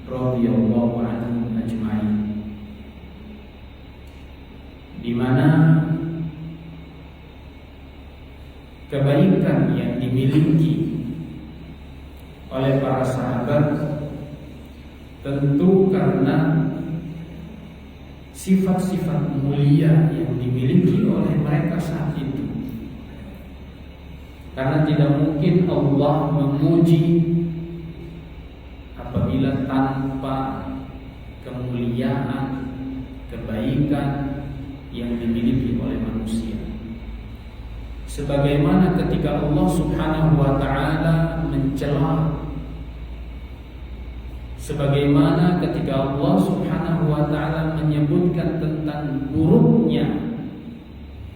radhiyallahu anhum ajma'in, di mana kebaikan yang dimiliki oleh para sahabat tentu karena sifat-sifat mulia yang dimiliki oleh mereka saat itu. Karena tidak mungkin Allah memuji apabila tanpa kemuliaan, kebaikan yang dimiliki oleh manusia. Sebagaimana ketika Allah Subhanahu wa ta'ala mencela, sebagaimana ketika Allah Subhanahu wa ta'ala menyebutkan tentang buruknya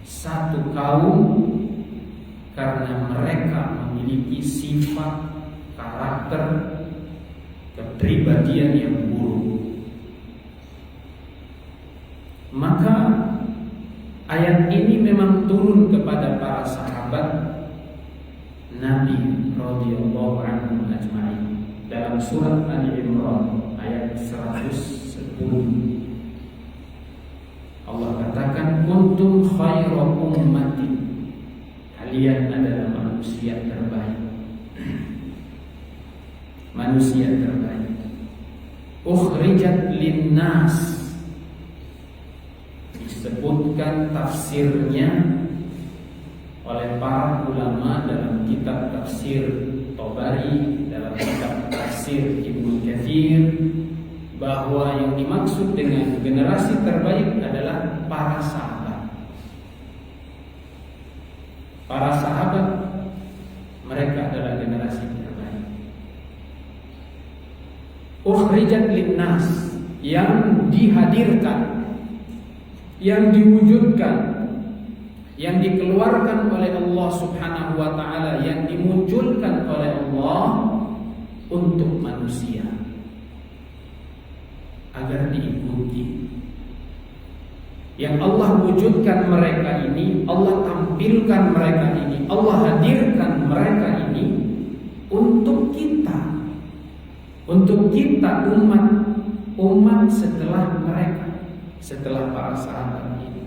satu kaum karena mereka memiliki sifat, karakter, kepribadian yang buruk. Maka ayat ini memang turun kepada para sahabat Nabi radhiyallahu anhum ajma'in. Dalam surat Ali Imran ayat 110 Allah katakan, kuntum khairu ummatin, kalian adalah manusia terbaik. Manusia terbaik. Ukhrijat linnas, disebutkan tafsirnya oleh para ulama dalam kitab tafsir Tabari, dalam kitab tafsir Ibnu Katsir, bahwa yang dimaksud dengan generasi terbaik adalah para sahabat. Para sahabat, mereka adalah generasi terbaik. Ukhrijat linnas, yang dihadirkan, yang diwujudkan, yang dikeluarkan oleh Allah Subhanahu wa ta'ala, yang dimunculkan oleh Allah untuk manusia agar diikuti. Yang Allah wujudkan mereka ini, Allah tampilkan mereka ini, Allah hadirkan mereka ini untuk kita, untuk kita umat setelah mereka, setelah para sahabat ini,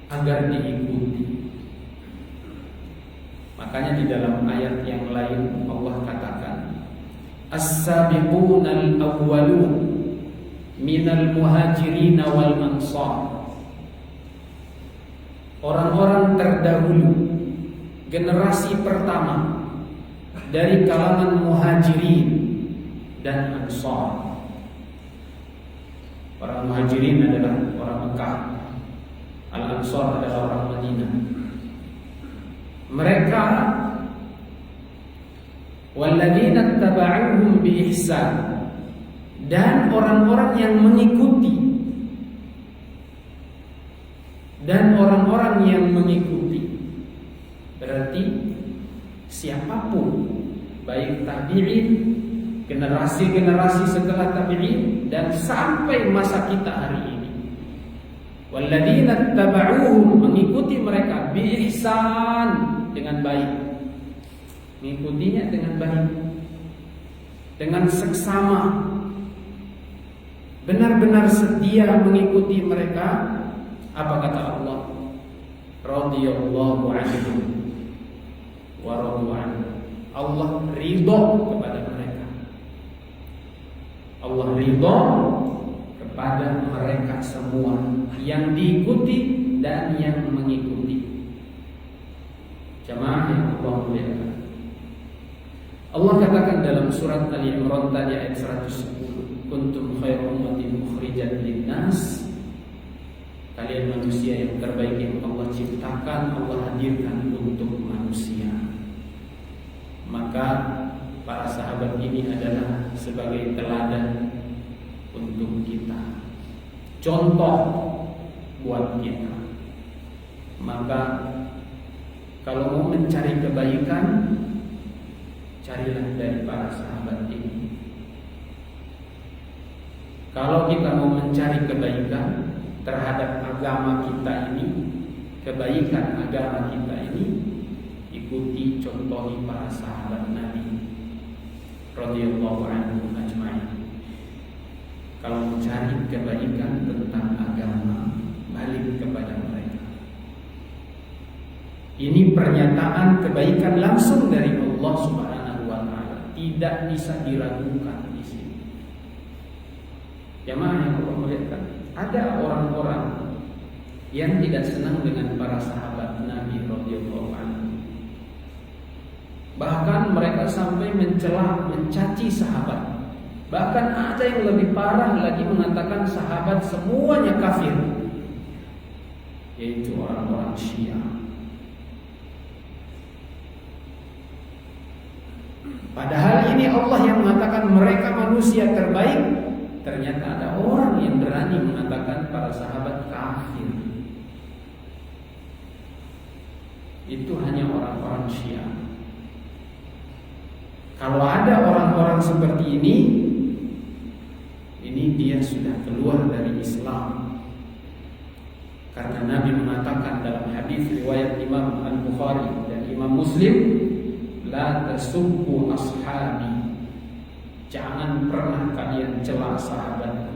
agar diikuti. Makanya di dalam ayat yang lain Allah katakan, as-sabiqunal awwalun minal muhajirin wal ansar, orang-orang terdahulu, generasi pertama dari kalangan muhajirin dan ansar. Orang muhajirin adalah orang Mekah, al-ansar adalah orang Madinah. Mereka walladzina taba'uhum bi ihsan, dan orang-orang yang mengikuti, dan orang-orang yang mengikuti berarti siapapun, baik tabi'in, generasi-generasi setelah tabi'in, dan sampai masa kita hari ini. Walladzina taba'uhum, mengikuti mereka, bi ihsan, dengan baik, mengikutinya dengan baik, dengan seksama, benar-benar setia mengikuti mereka. Apa kata Allah? Radhiyallahu anhum wa radu anhu. Allah ridho kepada mereka. Allah ridho kepada mereka semua, yang diikuti dan yang mengikuti. Jamaah yang Allah muliakan, Allah katakan dalam surat Ali Imran tadi ayat 110, kuntum khairu ummatin ukhrijat linnas, kalian manusia yang terbaik yang Allah ciptakan, Allah hadirkan untuk manusia. Maka para sahabat ini adalah sebagai teladan untuk kita, contoh buat kita. Maka kalau mau mencari kebaikan, carilah dari para sahabat ini. Kalau kita mau mencari kebaikan terhadap agama kita ini, kebaikan agama kita ini, ikuti, contohi para sahabat Nabi. radhiyallahu anhum ajma'in. Kalau mencari kebaikan tentang agama, balik kepada mereka. Ini pernyataan kebaikan langsung dari Allah Subhanahu wa taala, tidak bisa diragukan di sini. Jamaah yang Allah muliakan, ada orang-orang yang tidak senang dengan para sahabat Nabi radhiyallahu anhu. Bahkan mereka sampai mencela, mencaci sahabat. Bahkan ada yang lebih parah lagi, mengatakan sahabat semuanya kafir, yaitu orang-orang Syiah. Padahal ini Allah yang mengatakan mereka manusia terbaik. Ternyata ada orang yang berani mengatakan para sahabat kafir. Itu hanya orang-orang Syiah. Kalau ada orang-orang seperti ini dia sudah keluar dari Islam. Karena Nabi mengatakan dalam hadis riwayat Imam Al-Bukhari dan Imam Muslim, la tasubbu ashabi, jangan pernah kalian cela sahabatku.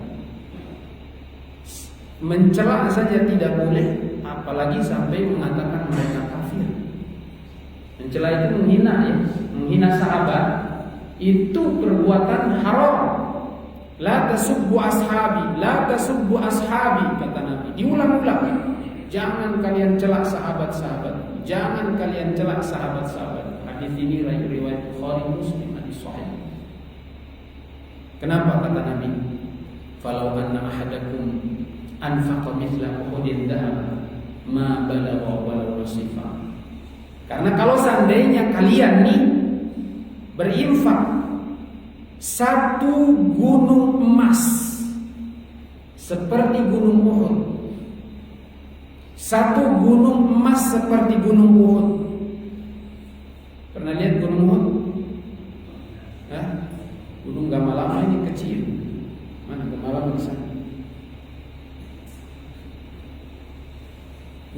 Mencela saja tidak boleh, apalagi sampai mengatakan mereka kafir. Mencela itu menghina, ya, menghina sahabat itu perbuatan haram. La tasubbu ashabi, la tasubbu ashabi, kata Nabi. Diulang-ulang, jangan kalian celak sahabat-sahabat, jangan kalian celak sahabat-sahabat. Hadis ini riwayat Bukhari Muslim, hadis sahih. Kenapa kata Nabi? Falau anna ahadakum anfaqa mithla Uhudin dhahaba ma balagha walau nasifa. Karena kalau seandainya kalian nih berinfak satu gunung emas seperti gunung Uhud, satu gunung emas seperti gunung Uhud. Pernah lihat gunung Uhud? Gunung Gamalama ini kecil. Mana Gamalama di sana?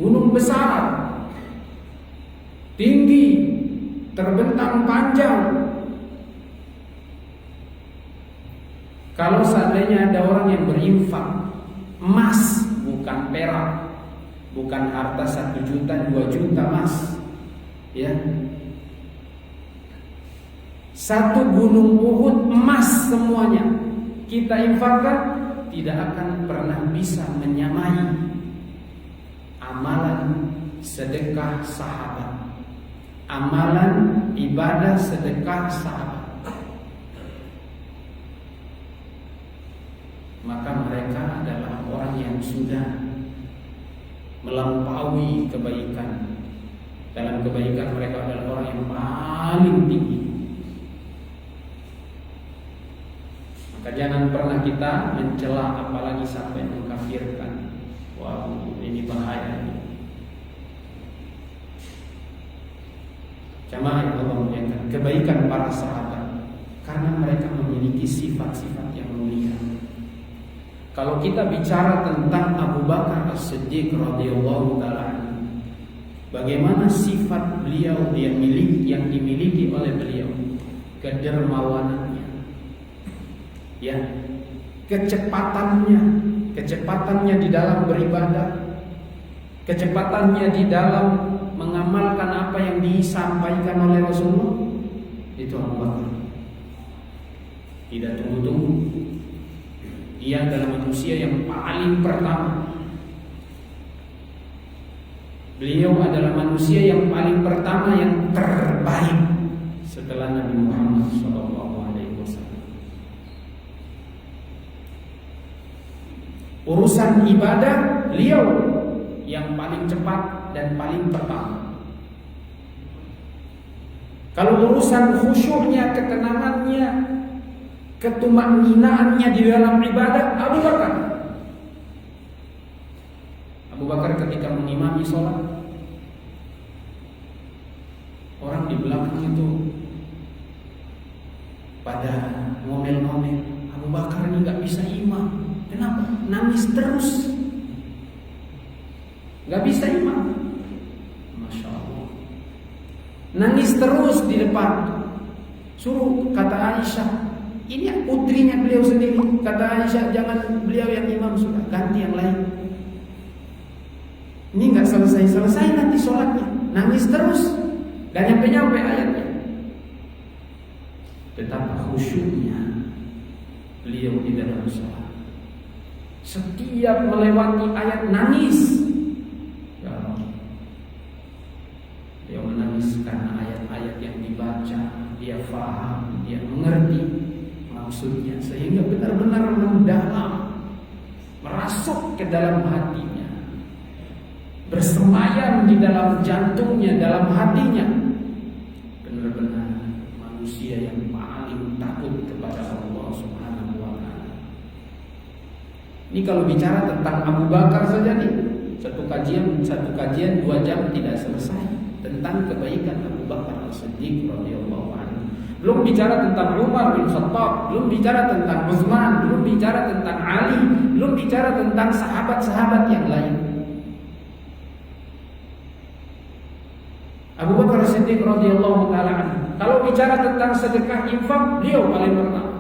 Gunung besar, tinggi, terbentang panjang. Kalau seandainya ada orang yang berinfak emas, bukan perak, bukan harta 1 juta, 2 juta emas, ya, satu gunung Uhud emas semuanya kita infakkan, tidak akan pernah bisa menyamai amalan sedekah sahabat, amalan ibadah sedekah sahabat. Maka mereka adalah orang yang sudah melampaui kebaikan. Dalam kebaikan mereka adalah orang yang paling tinggi. Maka jangan pernah kita mencela, apalagi sampai mengkafirkan. Wow, ini bahaya. Jamaah yang Allah muliakan, kebaikan para sahabat karena mereka memiliki sifat-sifat yang mulia. Kalau kita bicara tentang Abu Bakar As-Siddiq radhiyallahu taala, bagaimana sifat beliau yang dimiliki oleh beliau, kedermawanannya, ya, kecepatannya di dalam beribadah, kecepatannya di dalam mengamalkan apa yang disampaikan oleh Rasulullah. Itu Abu Bakar. Tidak tunggu-tunggu. Dia adalah manusia yang paling pertama. Beliau adalah manusia yang paling pertama, yang terbaik setelah Nabi Muhammad SAW. Urusan ibadah, beliau yang paling cepat dan paling pertama. Kalau urusan khusyuknya, ketenangannya, ketumaninaannya di dalam ibadah, Abu Bakar. Abu Bakar ketika mengimami sholat, orang di belakang itu pada ngomel-ngomel, Abu Bakar ini gak bisa imam. Kenapa? Nangis terus, gak bisa imam. Masya Allah, nangis terus di depan. Suruh, kata Aisyah, ini putrinya beliau sendiri. Kata Aisyah, jangan beliau yang imam, sudah ganti yang lain. Ini nggak selesai nanti sholatnya, nangis terus, gak nyampe ayatnya. Betapa khusyuknya beliau di dalam sholat. Setiap melewati ayat nangis. Ya Allah. Dia menangis karena ayat-ayat yang dibaca, dia faham, dia mengerti maksudnya, sehingga benar-benar mendalam, merasuk ke dalam hatinya, bersemayam di dalam jantungnya, dalam hatinya. Benar-benar manusia yang paling takut kepada Allah Subhanahu wa ta'ala. Ini kalau bicara tentang Abu Bakar saja nih, satu kajian 2 jam tidak selesai tentang kebaikan Abu Bakar As-Siddiq radhiyallahu anhu. Belum bicara tentang Umar bin Khattab, belum bicara tentang Utsman, belum bicara tentang Ali, belum bicara tentang sahabat-sahabat yang lain. Abu Bakar As-Siddiq radhiyallahu taala anhu. Kalau bicara tentang sedekah infak, beliau paling pertama.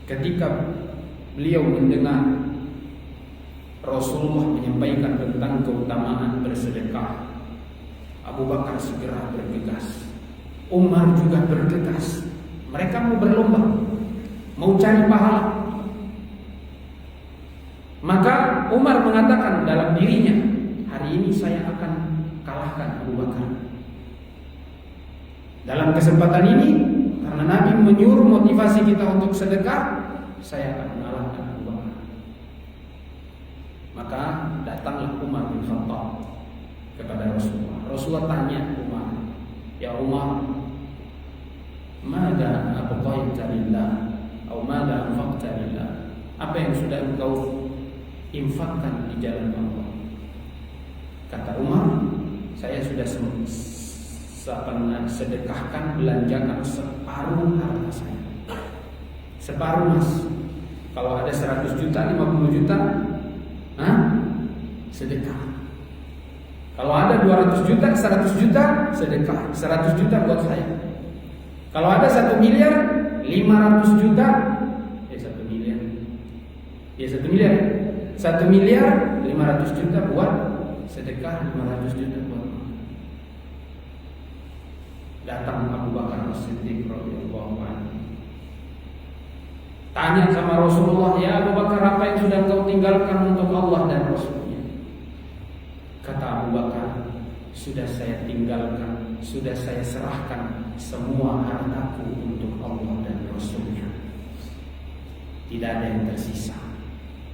Ketika beliau mendengar Rasulullah menyampaikan tentang keutamaan bersedekah, Abu Bakar segera bergegas, Umar juga bergegas. Mereka mau berlomba, mau cari pahala. Maka Umar mengatakan dalam dirinya, hari ini saya akan kalahkan Abu Bakar. Dalam kesempatan ini, karena Nabi menyuruh motivasi kita untuk sedekah, saya akan mengalahkan Abu Bakar. Maka datanglah Umar bin Khattab kepada Rasulullah. Rasulullah tanya Umar, ya Umar, mada abqaita lillah atau mada anfaqta lillah? Apa yang sudah engkau infakkan di jalan Allah? Kata Umar, saya sudah sedekahkan, belanjakan separuh harta saya. Separuh, Mas. Kalau ada 100 juta, 50 juta, sedekah. Kalau ada 200 juta, 100 juta, sedekah. 100 juta buat saya. Kalau ada 1 miliar, 500 juta, 1 miliar. 1 miliar. 1 miliar, 500 juta buat sedekah, 500 juta buat. Datang Abu Bakar As-Siddiq radhiyallahu anhu. Tanya sama Rasulullah, ya Abu Bakar, apa yang sudah kau tinggalkan untuk Allah dan Rasulnya? Kata Abu Bakar, sudah saya tinggalkan, sudah saya serahkan semua hartaku untuk Allah dan Rasulnya. Tidak ada yang tersisa.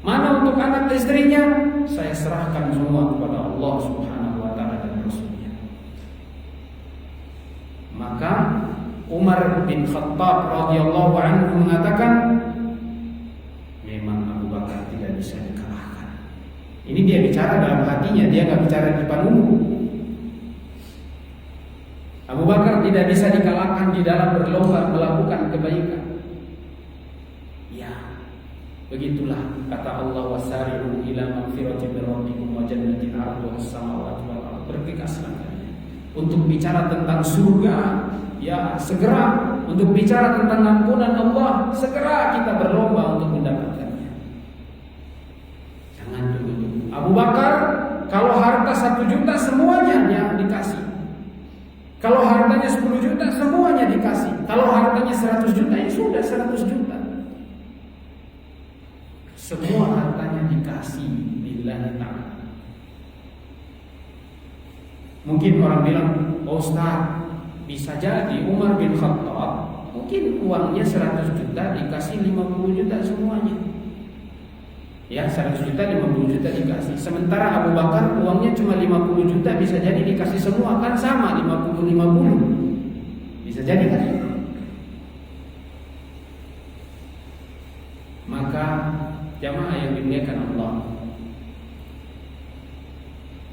Mana untuk anak istrinya? Saya serahkan semua kepada Allah Subhanahu wa ta'ala dan Rasulnya. Maka Umar bin Khattab radhiyallahu anhu mengatakan, memang Abu Bakar tidak bisa dikalahkan. Ini dia bicara dalam hatinya, dia nggak bicara di depan umum. Abu Bakar tidak bisa dikalahkan di dalam berlomba melakukan kebaikan. Ya, begitulah kata Allah, wasari'u ila magfiratin min rabbikum wa jannatin 'arduha as-samawati wal ardh. Bergegaslah kalian untuk bicara tentang surga. Ya, segera untuk bicara tentang ampunan Allah, segera kita berlomba untuk mendapatkannya. Jangan tunggu-tunggu. Abu Bakar, kalau harta 1 juta semuanya yang dikasih. Kalau hartanya 10 juta semuanya dikasih. Kalau hartanya 100 juta ya sudah 100 juta. Semua hartanya dikasih billahi ta'ala. Mungkin orang bilang, oh Ustaz, bisa jadi Umar bin Khattab mungkin uangnya 100 juta dikasih 50 juta semuanya. Ya, 100 juta 50 juta dikasih. Sementara Abu Bakar uangnya cuma 50 juta, bisa jadi dikasih semua, kan sama 50-50. Bisa jadi kan? Maka jamaah yang dimuliakan Allah,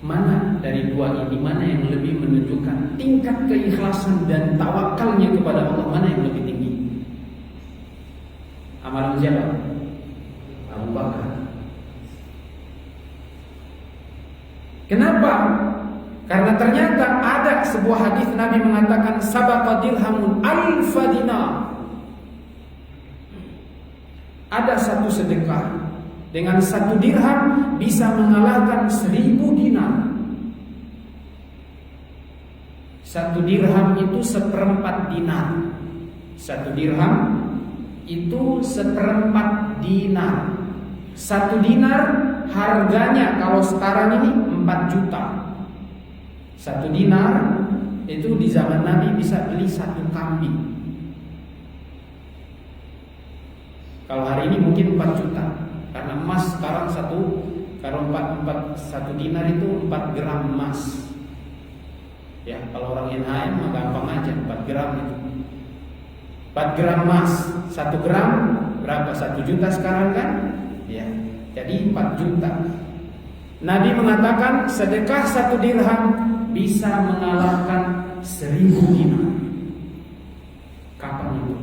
mana dari dua ini, mana yang lebih menunjukkan tingkat keikhlasan dan tawakalnya kepada Allah, mana yang lebih tinggi? Amalan siapa? Abu Bakar. Kenapa? Karena ternyata ada sebuah hadis Nabi mengatakan sabaqa dirhamun alfa dinar. Ada satu sedekah dengan 1 dirham bisa mengalahkan 1000 dinar. 1 dirham itu 1/4 dinar. 1 dirham itu 1/4 dinar. 1 dinar harganya kalau sekarang ini 4 juta. 1 dinar itu di zaman Nabi bisa beli 1 kambing. Kalau hari ini mungkin 4 juta. Karena emas sekarang kalau 1 dinar itu 4 gram emas. Ya, kalau orang NHM mah gampang aja, 4 gram itu. 4 gram emas, 1 gram berapa? 1 juta sekarang kan? Ya, jadi 4 juta. Nabi mengatakan sedekah 1 dirham bisa mengalahkan 1000 dinar. Kapan itu?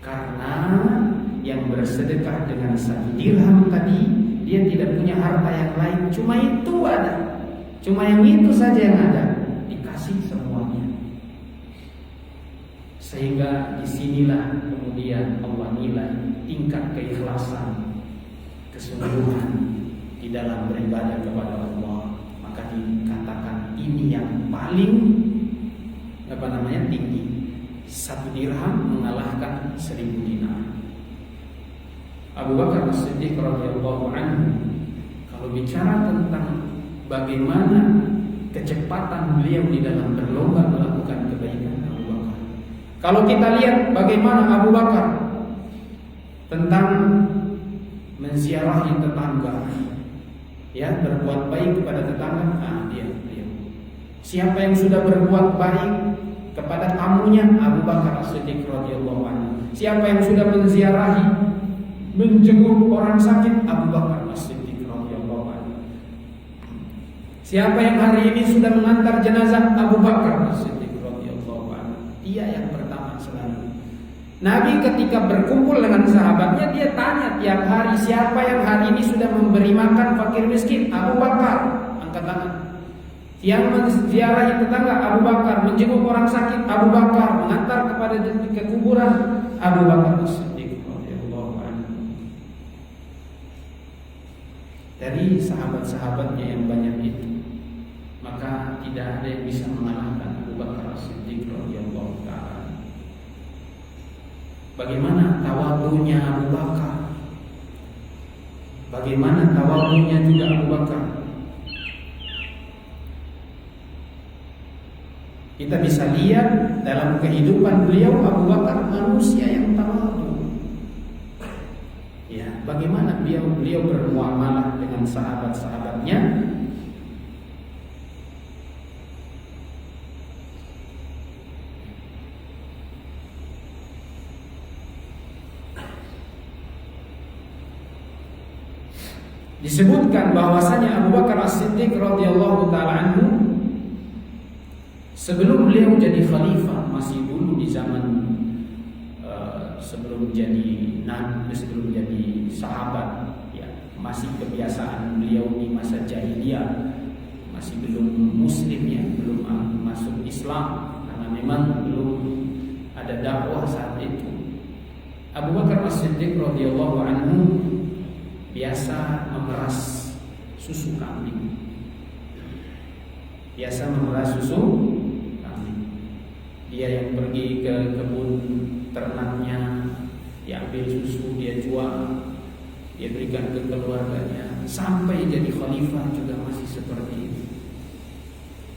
Karena yang bersedekah dengan 1 dirham tadi, dia tidak punya harta yang lain, cuma itu ada. Cuma yang itu saja yang ada, dikasih semuanya. Sehingga disinilah kemudian Allah nilai tingkat keikhlasan, kesungguhan di dalam beribadah kepada Allah. Maka dikatakan ini yang paling tinggi. 1 dirham mengalahkan 1000 dinar. Abu Bakar As-Siddiq radhiyallahu anhu, kalau bicara tentang bagaimana kecepatan beliau di dalam berlomba melakukan kebaikan, Abu Bakar. Kalau kita lihat bagaimana Abu Bakar tentang menziarahi tetangga, ya, berbuat baik kepada tetangga, dia. Siapa yang sudah berbuat baik kepada tamunya, Abu Bakar As-Siddiq radhiyallahu anhu. Siapa yang sudah menziarahi, menjenguk orang sakit, Abu Bakar As-Siddiq radhiyallahu anhu. Siapa yang hari ini sudah mengantar jenazah, Abu Bakar As-Siddiq radhiyallahu anhu. Dia yang pertama selalu. Nabi ketika berkumpul dengan sahabatnya, dia tanya tiap hari, siapa yang hari ini sudah memberi makan fakir miskin? Abu Bakar. Angkat tangan. Yang menziarahi tetangga, Abu Bakar. Menjenguk orang sakit, Abu Bakar. Mengantar kepada ke kuburan, Abu Bakar As-Siddiq radhiyallahu anhu. Dari sahabat-sahabatnya yang banyak itu, maka tidak ada yang bisa mengalahkan Abu Bakar As-Siddiq radhiyallahu ta'ala. Bagaimana tawadhunya Abu Bakar? Bagaimana tawadhunya juga Abu Bakar? Kita bisa lihat dalam kehidupan beliau, Abu Bakar manusia yang tawadhu. Ya, bagaimana beliau bermuamalah dengan sahabat-sahabatnya? Disebutkan bahwasanya Abu Bakar As-Siddiq radhiyallahu ta'ala anhu, sebelum beliau jadi khalifah, masih dulu di zaman sebelum jadi nabi, sebelum jadi sahabat, ya, masih kebiasaan beliau di masa jahiliyah, masih belum muslim, ya, belum masuk Islam, karena memang belum ada dakwah saat itu. Abu Bakar As-Siddiq radhiyallahu anhu biasa memeras susu kambing. Biasa memeras susu kambing. Dia yang pergi ke kebun ternaknya, diambil susu, dia jual, dia berikan ke keluarganya. Sampai jadi khalifah juga masih seperti itu.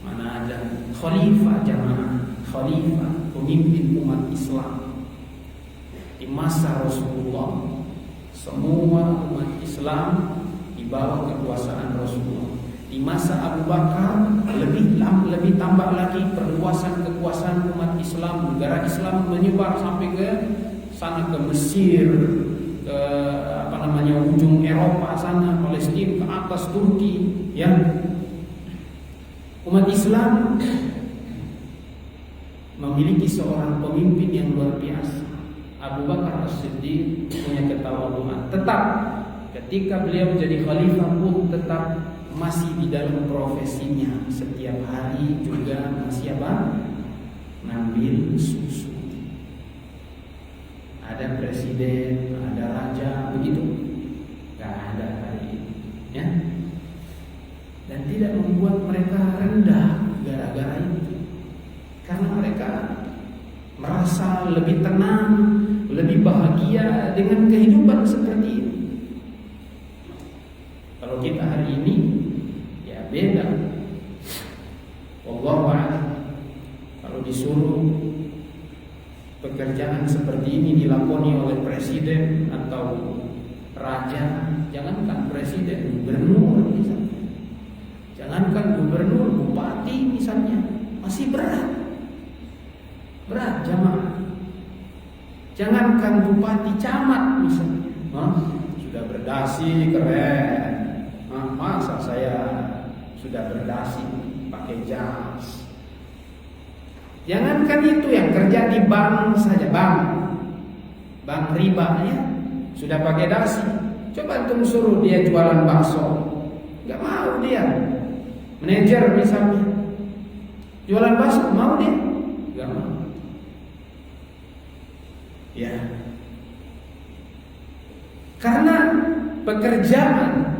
Mana ada khalifah jamaah, khalifah pemimpin umat Islam di masa Rasulullah. Semua umat Islam di bawah kekuasaan Rasulullah. Di masa Abu Bakar lebih tambah lagi perluasan kekuasaan umat Islam. Negara Islam menyebar sampai ke sana, ke Mesir, ke ujung Eropa sana, Palestina, ke atas Turki, ya. Umat Islam memiliki seorang pemimpin yang luar biasa. Abu Bakar As-Siddiq punya ketawadhuan. Tetap ketika beliau menjadi khalifah pun tetap masih di dalam profesinya, setiap hari juga masih apa? Ngambil susu. Ada presiden, ada raja, begitu? Gak ada hari ini, ya. Dan tidak membuat mereka rendah gara-gara itu, karena mereka merasa lebih tenang, lebih bahagia dengan kehidupan seperti ini. Kalau kita hari ini, ya beda. Wallahu a'lam. Kalau disuruh pekerjaan seperti ini dilakoni oleh presiden atau raja, jangankan presiden, gubernur misalnya, jangankan gubernur, bupati misalnya, masih berat jamaah. Jangankan bupati, camat misalnya, sudah berdasi keren. Masa saya sudah berdasi pakai jas? Jangankan itu, yang kerja di bank saja, bank riba ya, sudah pakai dasi. Coba antum suruh dia jualan bakso, nggak mau dia. Manajer misalnya jualan bakso, mau dia? Nggak mau. Ya, karena pekerjaan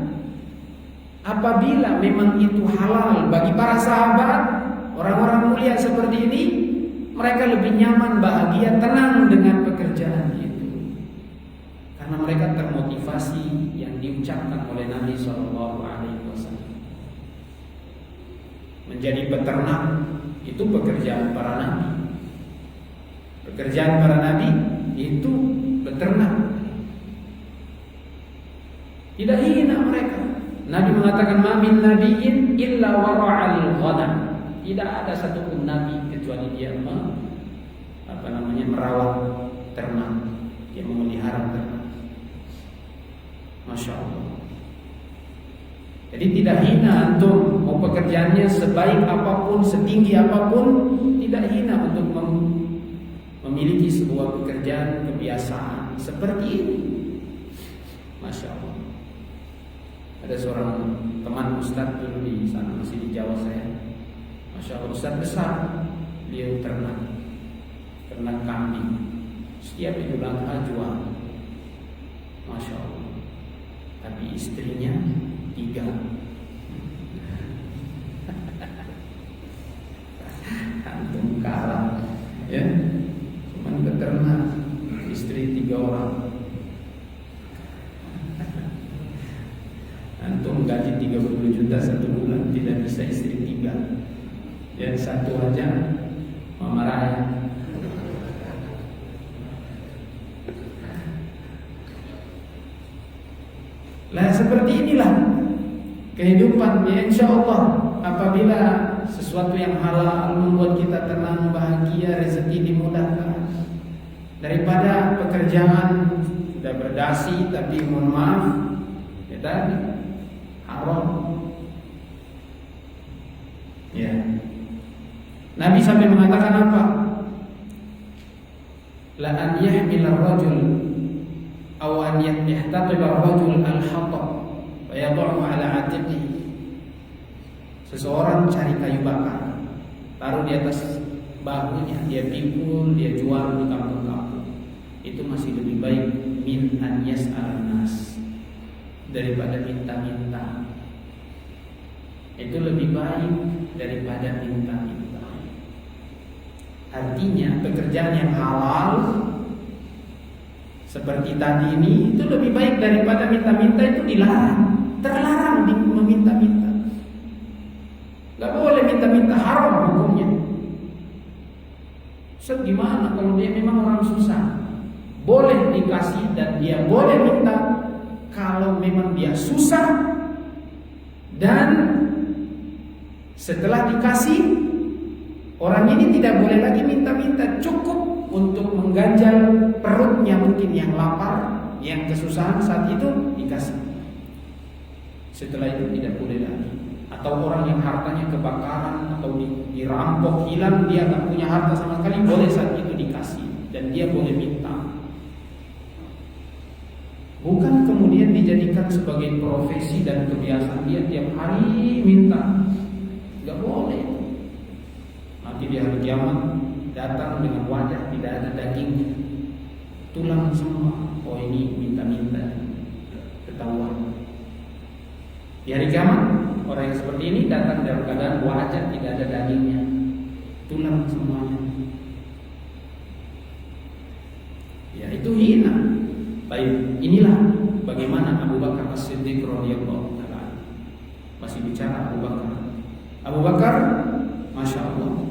apabila memang itu halal bagi para sahabat, orang-orang mulia seperti ini, mereka lebih nyaman, bahagia, tenang dengan pekerjaan itu, karena mereka termotivasi yang diucapkan oleh Nabi SAW. Menjadi peternak itu pekerjaan para nabi. Pekerjaan para nabi itu beternak. Tidak hina mereka. Nabi mengatakan, "Ma min nabiyyin illa wara'al ghanam." Tidak ada satupun nabi kecuali dia merawat ternak, dia memelihara ternak. Masya Allah. Jadi tidak hina antum, mau pekerjaannya sebaik apapun, setinggi apapun, tidak hina untuk memiliki sebuah pekerjaan kebiasaan seperti ini. Masya Allah. Ada seorang teman Ustadz dulu di sana, masih di Jawa saya. Masya Allah, Ustadz besar, beliau ternak kambing. Setiap Idul Adha jual. Masya Allah. Tapi istrinya 3. Antum kalah, ya. Cuman beternak, istri 3 orang. Antum gaji 30 juta 1 bulan, tidak bisa istri 3. Ya, 1 aja mama raya. Lah seperti inilah kehidupan, ya insya Allah. Apabila sesuatu yang halal membuat kita tenang, bahagia, rezeki dimudahkan, daripada pekerjaan sudah berdasi tapi mohon maaf, ya tadi haram. Ya, Nabi sampai mengatakan apa? La an yahmil ar-rajul aw an yahtatib ar-rajul al-hatab wa yad'u ala 'atiqihi. Seseorang cari kayu bakar, taruh di atas bahunya, dia pikul, dia jual di kampung-kampung. Itu masih lebih baik min an yas'al nas, daripada minta-minta. Itu lebih baik daripada minta-minta. Artinya pekerjaan yang halal seperti tadi ini itu lebih baik daripada minta-minta. Itu dilarang, terlarang meminta-minta. Gak boleh minta-minta, haram hukumnya. So gimana kalau dia memang orang susah? Boleh dikasih dan dia boleh minta kalau memang dia susah, dan setelah dikasih, orang ini tidak boleh lagi minta-minta, cukup untuk mengganjal perutnya mungkin yang lapar, yang kesusahan saat itu dikasih. Setelah itu tidak boleh lagi. Atau orang yang hartanya kebakaran atau dirampok, hilang, dia tak punya harta sama sekali, boleh saat itu dikasih dan dia boleh minta. Bukan kemudian dijadikan sebagai profesi dan kebiasaan dia tiap hari minta. Gak boleh. Nanti di hari kiamat datang dengan wajah tidak ada dagingnya, tulang semua. Oh ini minta-minta, ketahuan. Di hari kiamat orang yang seperti ini datang dalam keadaan wajah tidak ada dagingnya, tulang semuanya. Ya itu hina. Baik, inilah bagaimana Abu Bakar As-Siddiq radhiyallahu taala. Masih bicara Abu Bakar. Abu Bakar, masya Allah,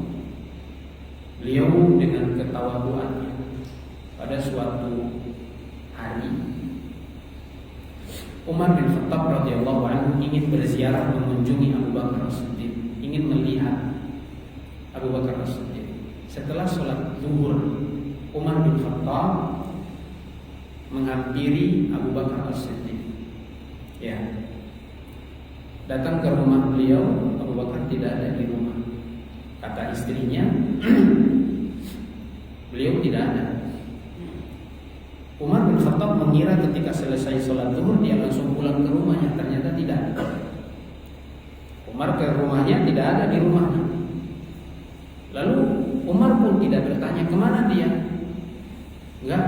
beliau dengan ketawaduannya pada suatu hari Umar bin Khattab radhiyallahu anhu ingin berziarah mengunjungi Abu Bakar As-Siddiq, ingin melihat Abu Bakar As-Siddiq. Setelah sholat zuhur, Umar bin Khattab menghampiri Abu Bakar As-Siddiq. Ya. Datang ke rumah beliau, Abu Bakar tidak ada di rumah. Kata istrinya, beliau tidak ada. Umar bin Khattab mengira ketika selesai sholat zuhur dia langsung pulang ke rumahnya, ternyata tidak. Umar ke rumahnya tidak ada di rumahnya. Lalu Umar pun tidak bertanya kemana dia. Enggak.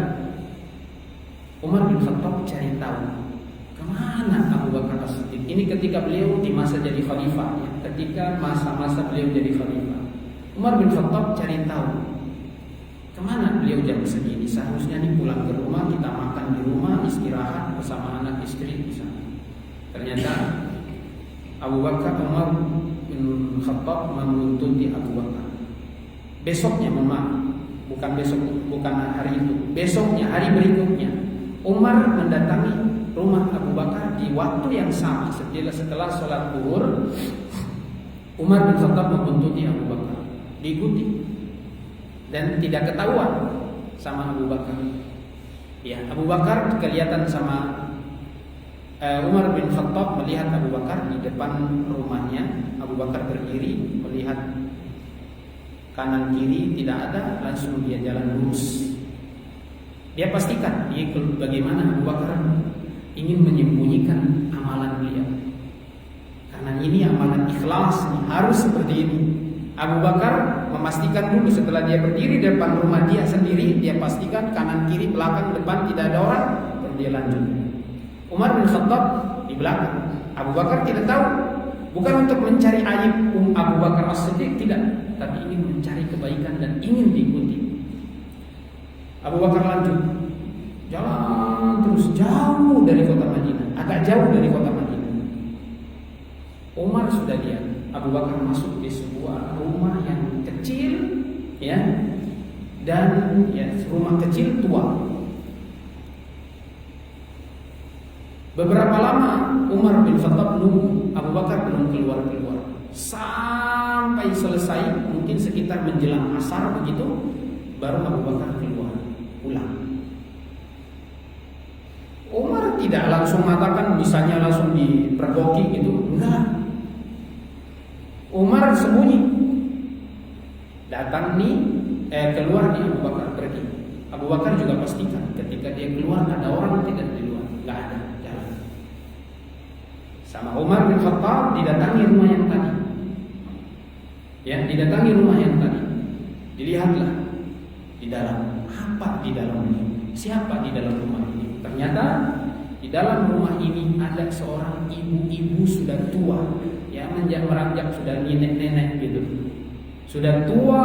Umar bin Khattab cari tahu kemana Abu Bakar As-Siddiq. Ini ketika beliau di masa jadi khalifah, ya. Ketika masa-masa beliau jadi khalifah, Umar bin Khattab cari tahu kemana beliau jam segini. Seharusnya nih pulang ke rumah, kita makan di rumah, istirahat bersama anak istri di sana. Ternyata Abu Bakar, Umar bin Khattab menuntuti Abu Bakar. Besoknya, bukan besok, bukan hari itu. Besoknya, hari berikutnya, Umar mendatangi rumah Abu Bakar di waktu yang sama. Setelah sholat zuhur, Umar bin Khattab membuntuti Abu Bakar, diikuti dan tidak ketahuan sama Abu Bakar. Ya, Abu Bakar kelihatan sama Umar bin Khattab melihat Abu Bakar di depan rumahnya. Abu Bakar berdiri melihat kanan kiri tidak ada, langsung dia jalan lurus. Dia pastikan bagaimana Abu Bakar ingin menyembunyikan amalan beliau. Karena ini amalan ikhlas, harus seperti ini. Abu Bakar memastikan dulu setelah dia berdiri di depan rumah dia sendiri, dia pastikan kanan kiri belakang depan tidak ada orang, dan dia lanjut. Umar bin Khattab di belakang. Abu Bakar tidak tahu, bukan untuk mencari aib Abu Bakar As-Siddiq, tidak, tapi ingin mencari kebaikan dan ingin diikuti. Abu Bakar lanjut, jalan terus jauh dari kota Madinah, agak jauh dari kota Madinah. Umar sudah lihat Abu Bakar masuk di sebuah rumah yang kecil, ya, dan ya rumah kecil tua. Beberapa lama Umar bin Khattab nunggu, Abu Bakar belum keluar sampai selesai, mungkin sekitar menjelang asar begitu, baru Abu Bakar keluar pulang. Umar tidak langsung mengatakan misalnya langsung dipergoki gitu, enggak. Umar sembunyi, datang nih, keluar nih Abu Bakar pergi. Abu Bakar juga pastikan ketika dia keluar ada orang tidak di luar, nggak ada, jalan. Sama Umar bin Khattab didatangi rumah yang tadi, ya didatangi rumah yang tadi, dilihatlah di dalam, apa di dalam ini, siapa di dalam rumah ini. Ternyata di dalam rumah ini ada seorang ibu-ibu sudah tua, ya meranjak sudah nenek-nenek gitu, sudah tua,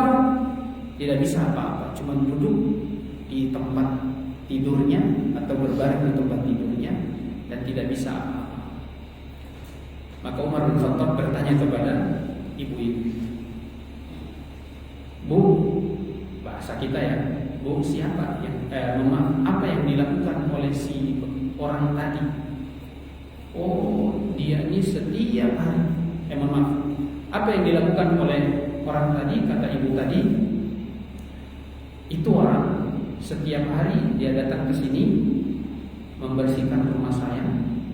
tidak bisa apa-apa, cuma duduk di tempat tidurnya atau berbaring di tempat tidurnya dan tidak bisa apa-apa. Maka Umar bin Khattab bertanya kepada ibu-ibu, Bu, bahasa kita ya, Bu, siapa yang apa yang dilakukan oleh si orang tadi? Oh, dia ini setiap hari. Apa yang dilakukan oleh orang tadi? Kata ibu tadi, itu orang setiap hari dia datang ke sini membersihkan rumah saya,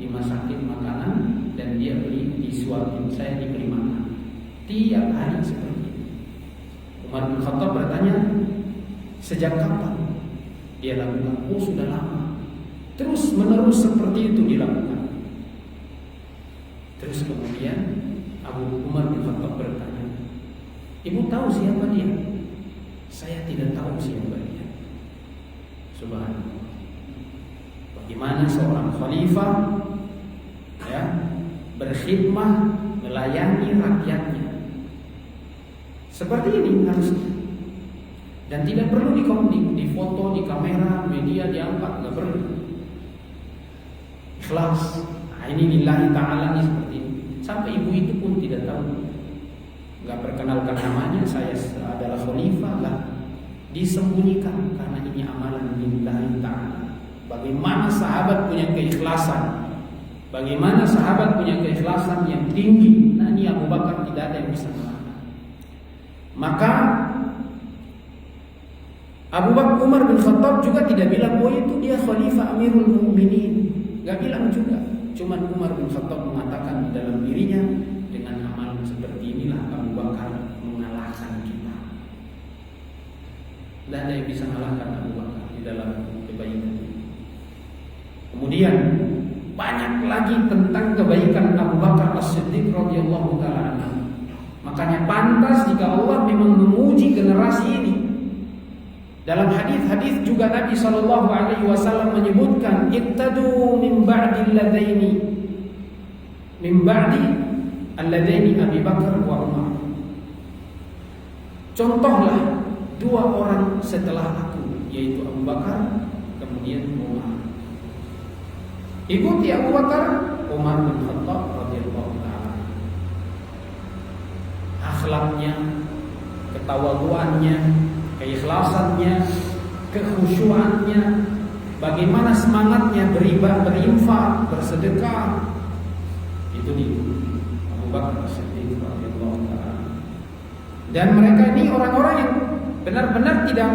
dimasakin makanan dan dia disuapin, saya diberi makan. Tiap hari seperti itu. Umar bin Khattab bertanya, sejak kapan dia lakukan? Oh, sudah lama. Terus menerus seperti itu dilakukan. Terus kemudian Abu Umar bin Khattab bertanya, "Ibu tahu siapa dia?" "Saya tidak tahu siapa dia." Subhanallah. Bagaimana seorang khalifah ya berkhidmah melayani rakyatnya. Seperti ini harusnya. Dan tidak perlu di foto, di kamera, media diangkat, nggak perlu. Ikhlas. Nah, ini lillahi ta'ala nih seperti ini. Sampai ibu itu pun tidak tahu, nggak perkenalkan namanya, saya adalah khalifah lah. Disembunyikan karena ini amalan lillahi ta'ala. Bagaimana sahabat punya keikhlasan, bagaimana sahabat punya keikhlasan yang tinggi. Nah, ini Abu Bakar tidak ada yang bisa melakukan. Maka Abu Bakar Umar bin Khattab juga tidak bilang, "Oh itu dia khalifah Amirul Mukminin." Gak bilang juga. Cuman Umar bin Khattab mengatakan di dalam dirinya, dengan amalan seperti inilah Abu Bakar mengalahkan kita. Tidak ada yang bisa mengalahkan Abu Bakar di dalam kebaikan. Kemudian banyak lagi tentang kebaikan Abu Bakar As-Siddiq radhiyallahu taala anhu. Makanya pantas jika Allah memang memuji generasi ini. Dalam hadis-hadis juga Nabi sallallahu alaihi wasallam menyebutkan, "Ittadu min ba'di alladaini Abi Bakar wa Umar." Contohlah dua orang setelah aku, yaitu Abu Bakar kemudian Umar. Ikuti Abu Bakar, Umar bin Khattab radhiyallahu taala. Akhlaknya, ketawaduannya, keikhlasannya, kekhusyuannya, bagaimana semangatnya berinfak, bersedekah. Itu dia Abu Bakar Siddiq radhiyallahu taala. Dan mereka ini orang-orang yang benar-benar tidak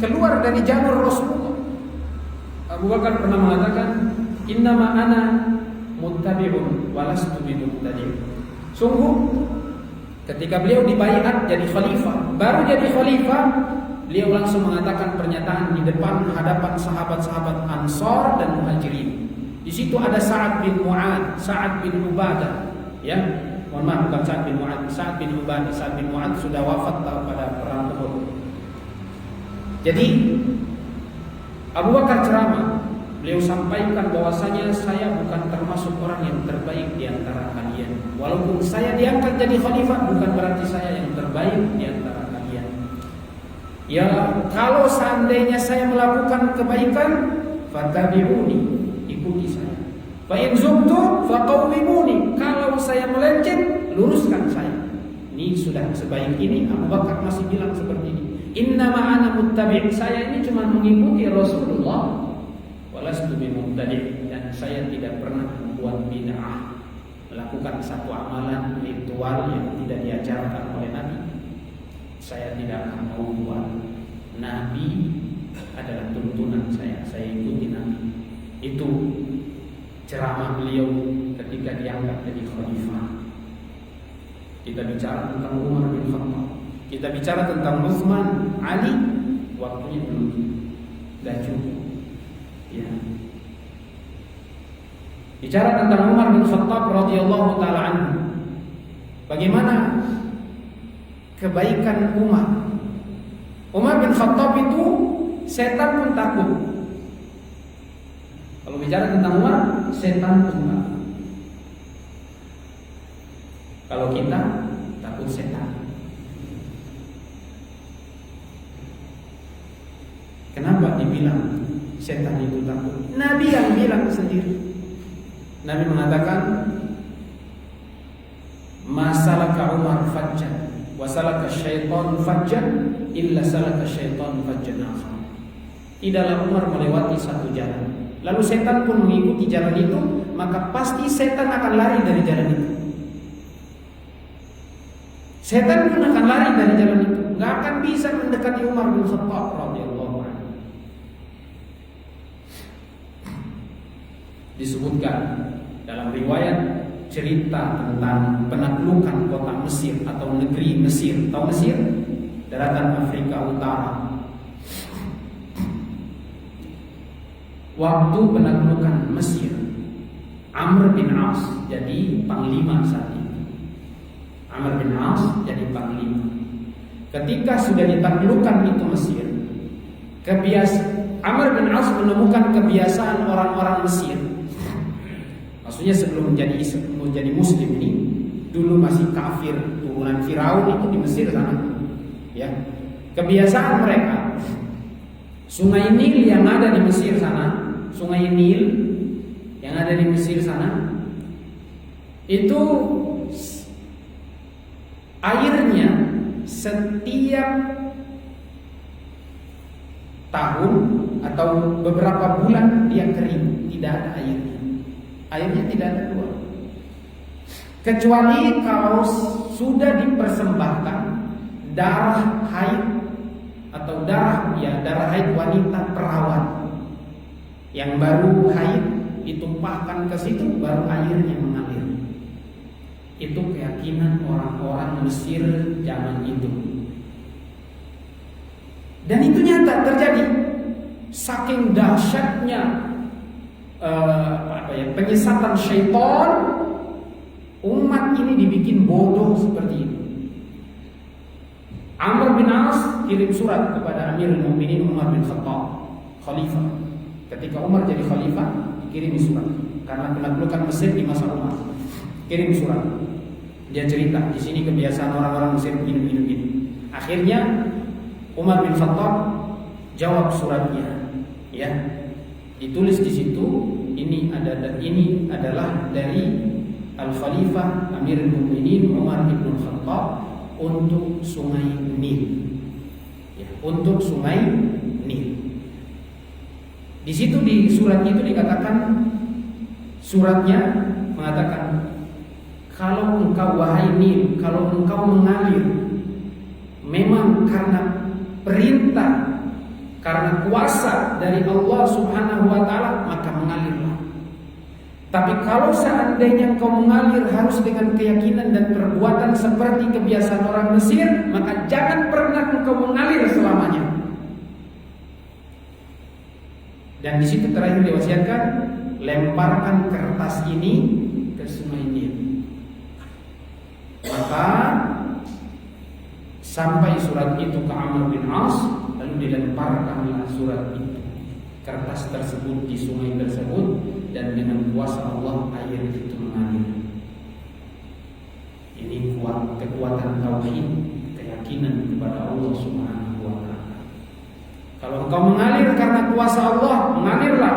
keluar dari jalur Rasulullah. Abu Bakar pernah mengatakan, "Innama ana muttabi'un walastu bimuttadi'." Sungguh ketika beliau dibaiat jadi khalifah, baru jadi khalifah, beliau langsung mengatakan pernyataan di depan hadapan sahabat-sahabat Ansar dan Muhajirin. Di situ ada Sa'ad bin Mu'adz, Sa'ad bin Ubadah, ya. Mohon maaf, bukan Sa'ad bin Mu'adz, Sa'ad bin Ubadah. Sa'ad bin Mu'adz sudah wafat pada perang Uhud. Jadi Abu Bakar ceramah, beliau sampaikan bahwasanya saya bukan termasuk orang yang terbaik di antara kalian. Walaupun saya diangkat jadi khalifah, bukan berarti saya yang terbaik di antara kalian. Ya, kalau seandainya saya melakukan kebaikan, fattabi'uni, ikuti saya. Fa in zumtu faqawwimuni, kalau saya melenceng, luruskan saya. Ini sudah sebaik ini. Abu Bakar masih bilang seperti ini. Innama ana muttabi', saya ini cuma mengikuti Rasulullah. Walastu bimuttadi', dan saya tidak pernah membuat bid'ah, melakukan satu amalan ritual yang tidak diajarkan oleh Nabi. Saya tidak akan mau buat. Nabi adalah tuntunan saya ikuti Nabi. Itu ceramah beliau ketika diangkat jadi khalifah. Kita bicara tentang Umar bin Khattab, kita bicara tentang Utsman, Ali, waktunya belum, tidak cukup. Ya. Bicara tentang Umar bin Khattab radhiyallahu taala anhu. Bagaimana kebaikan Umar? Umar bin Khattab itu setan pun takut. Kalau bicara tentang Umar, setan pun takut. Kalau kita takut setan. Kenapa dibilang setan itu takut? Nabi yang bilang sendiri. Nabi mengatakan, "Masalaka Umar fajjan wa salaka syaitan fajjan illa salaka syaitan fajjan akhar." Tidaklah Umar melewati satu jalan, lalu setan pun mengikuti jalan itu, maka pasti setan akan lari dari jalan itu. Setan pun akan lari dari jalan itu, nggak akan bisa mendekati Umar bin Khattab radhiyallahu anhu. Disebutkan dalam riwayat cerita tentang penaklukan kota Mesir atau negeri Mesir. Tahu Mesir? Daratan Afrika Utara. waktu penaklukan Mesir. Amr bin As jadi panglima saat itu. Amr bin As jadi panglima. Ketika sudah ditaklukkan itu Mesir, Amr bin As menemukan kebiasaan orang-orang Mesir. Maksudnya sebelum menjadi Muslim ini, dulu masih kafir, turunan Firaun itu di Mesir sana. Ya, kebiasaan mereka, Sungai Nil yang ada di Mesir sana, Sungai Nil yang ada di Mesir sana, itu airnya setiap tahun atau beberapa bulan dia kering, tidak ada airnya. Airnya tidak ada keluar. Kecuali kalau sudah dipersembahkan darah haid atau darah haid wanita perawan yang baru haid, ditumpahkan ke situ baru airnya mengalir. Itu keyakinan orang-orang Mesir zaman itu. Dan itu nyata terjadi. Saking dahsyatnya penyesatan syaitan, umat ini dibikin bodoh seperti itu. Amr bin As kirim surat kepada Amirul Mukminin Umar bin Khattab, khalifah. Ketika Umar jadi khalifah, kirim surat karena penaklukan Mesir di masa Umar. Kirim surat. Dia cerita di sini kebiasaan orang-orang Mesir begini. Akhirnya Umar bin Khattab jawab suratnya, ya. Ditulis di situ ini adalah dari Al-Khalifah Amirul Mukminin Umar bin Khattab untuk Sungai Nil. Ya, untuk Sungai Nil. Di situ di surat itu dikatakan, suratnya mengatakan, kalau engkau wahai Nil, kalau engkau mengalir memang karena perintah, karena kuasa dari Allah Subhanahu wa taala, maka mengalirlah. Tapi kalau seandainya engkau mengalir harus dengan keyakinan dan perbuatan seperti kebiasaan orang Mesir, maka jangan pernah engkau mengalir selamanya. Dan di situ terakhir diwasiatkan, lemparkan kertas ini ke Sungai Nil. Maka sampai surat itu ke Amr bin As, lalu dilemparkanlah surat itu, kertas tersebut di sungai tersebut, dan dengan kuasa Allah air itu mengalir. Ini kekuatan tauhid, keyakinan kepada Allah Subhanahu wa taala. Kalau engkau mengalir karena kuasa Allah, mengalirlah.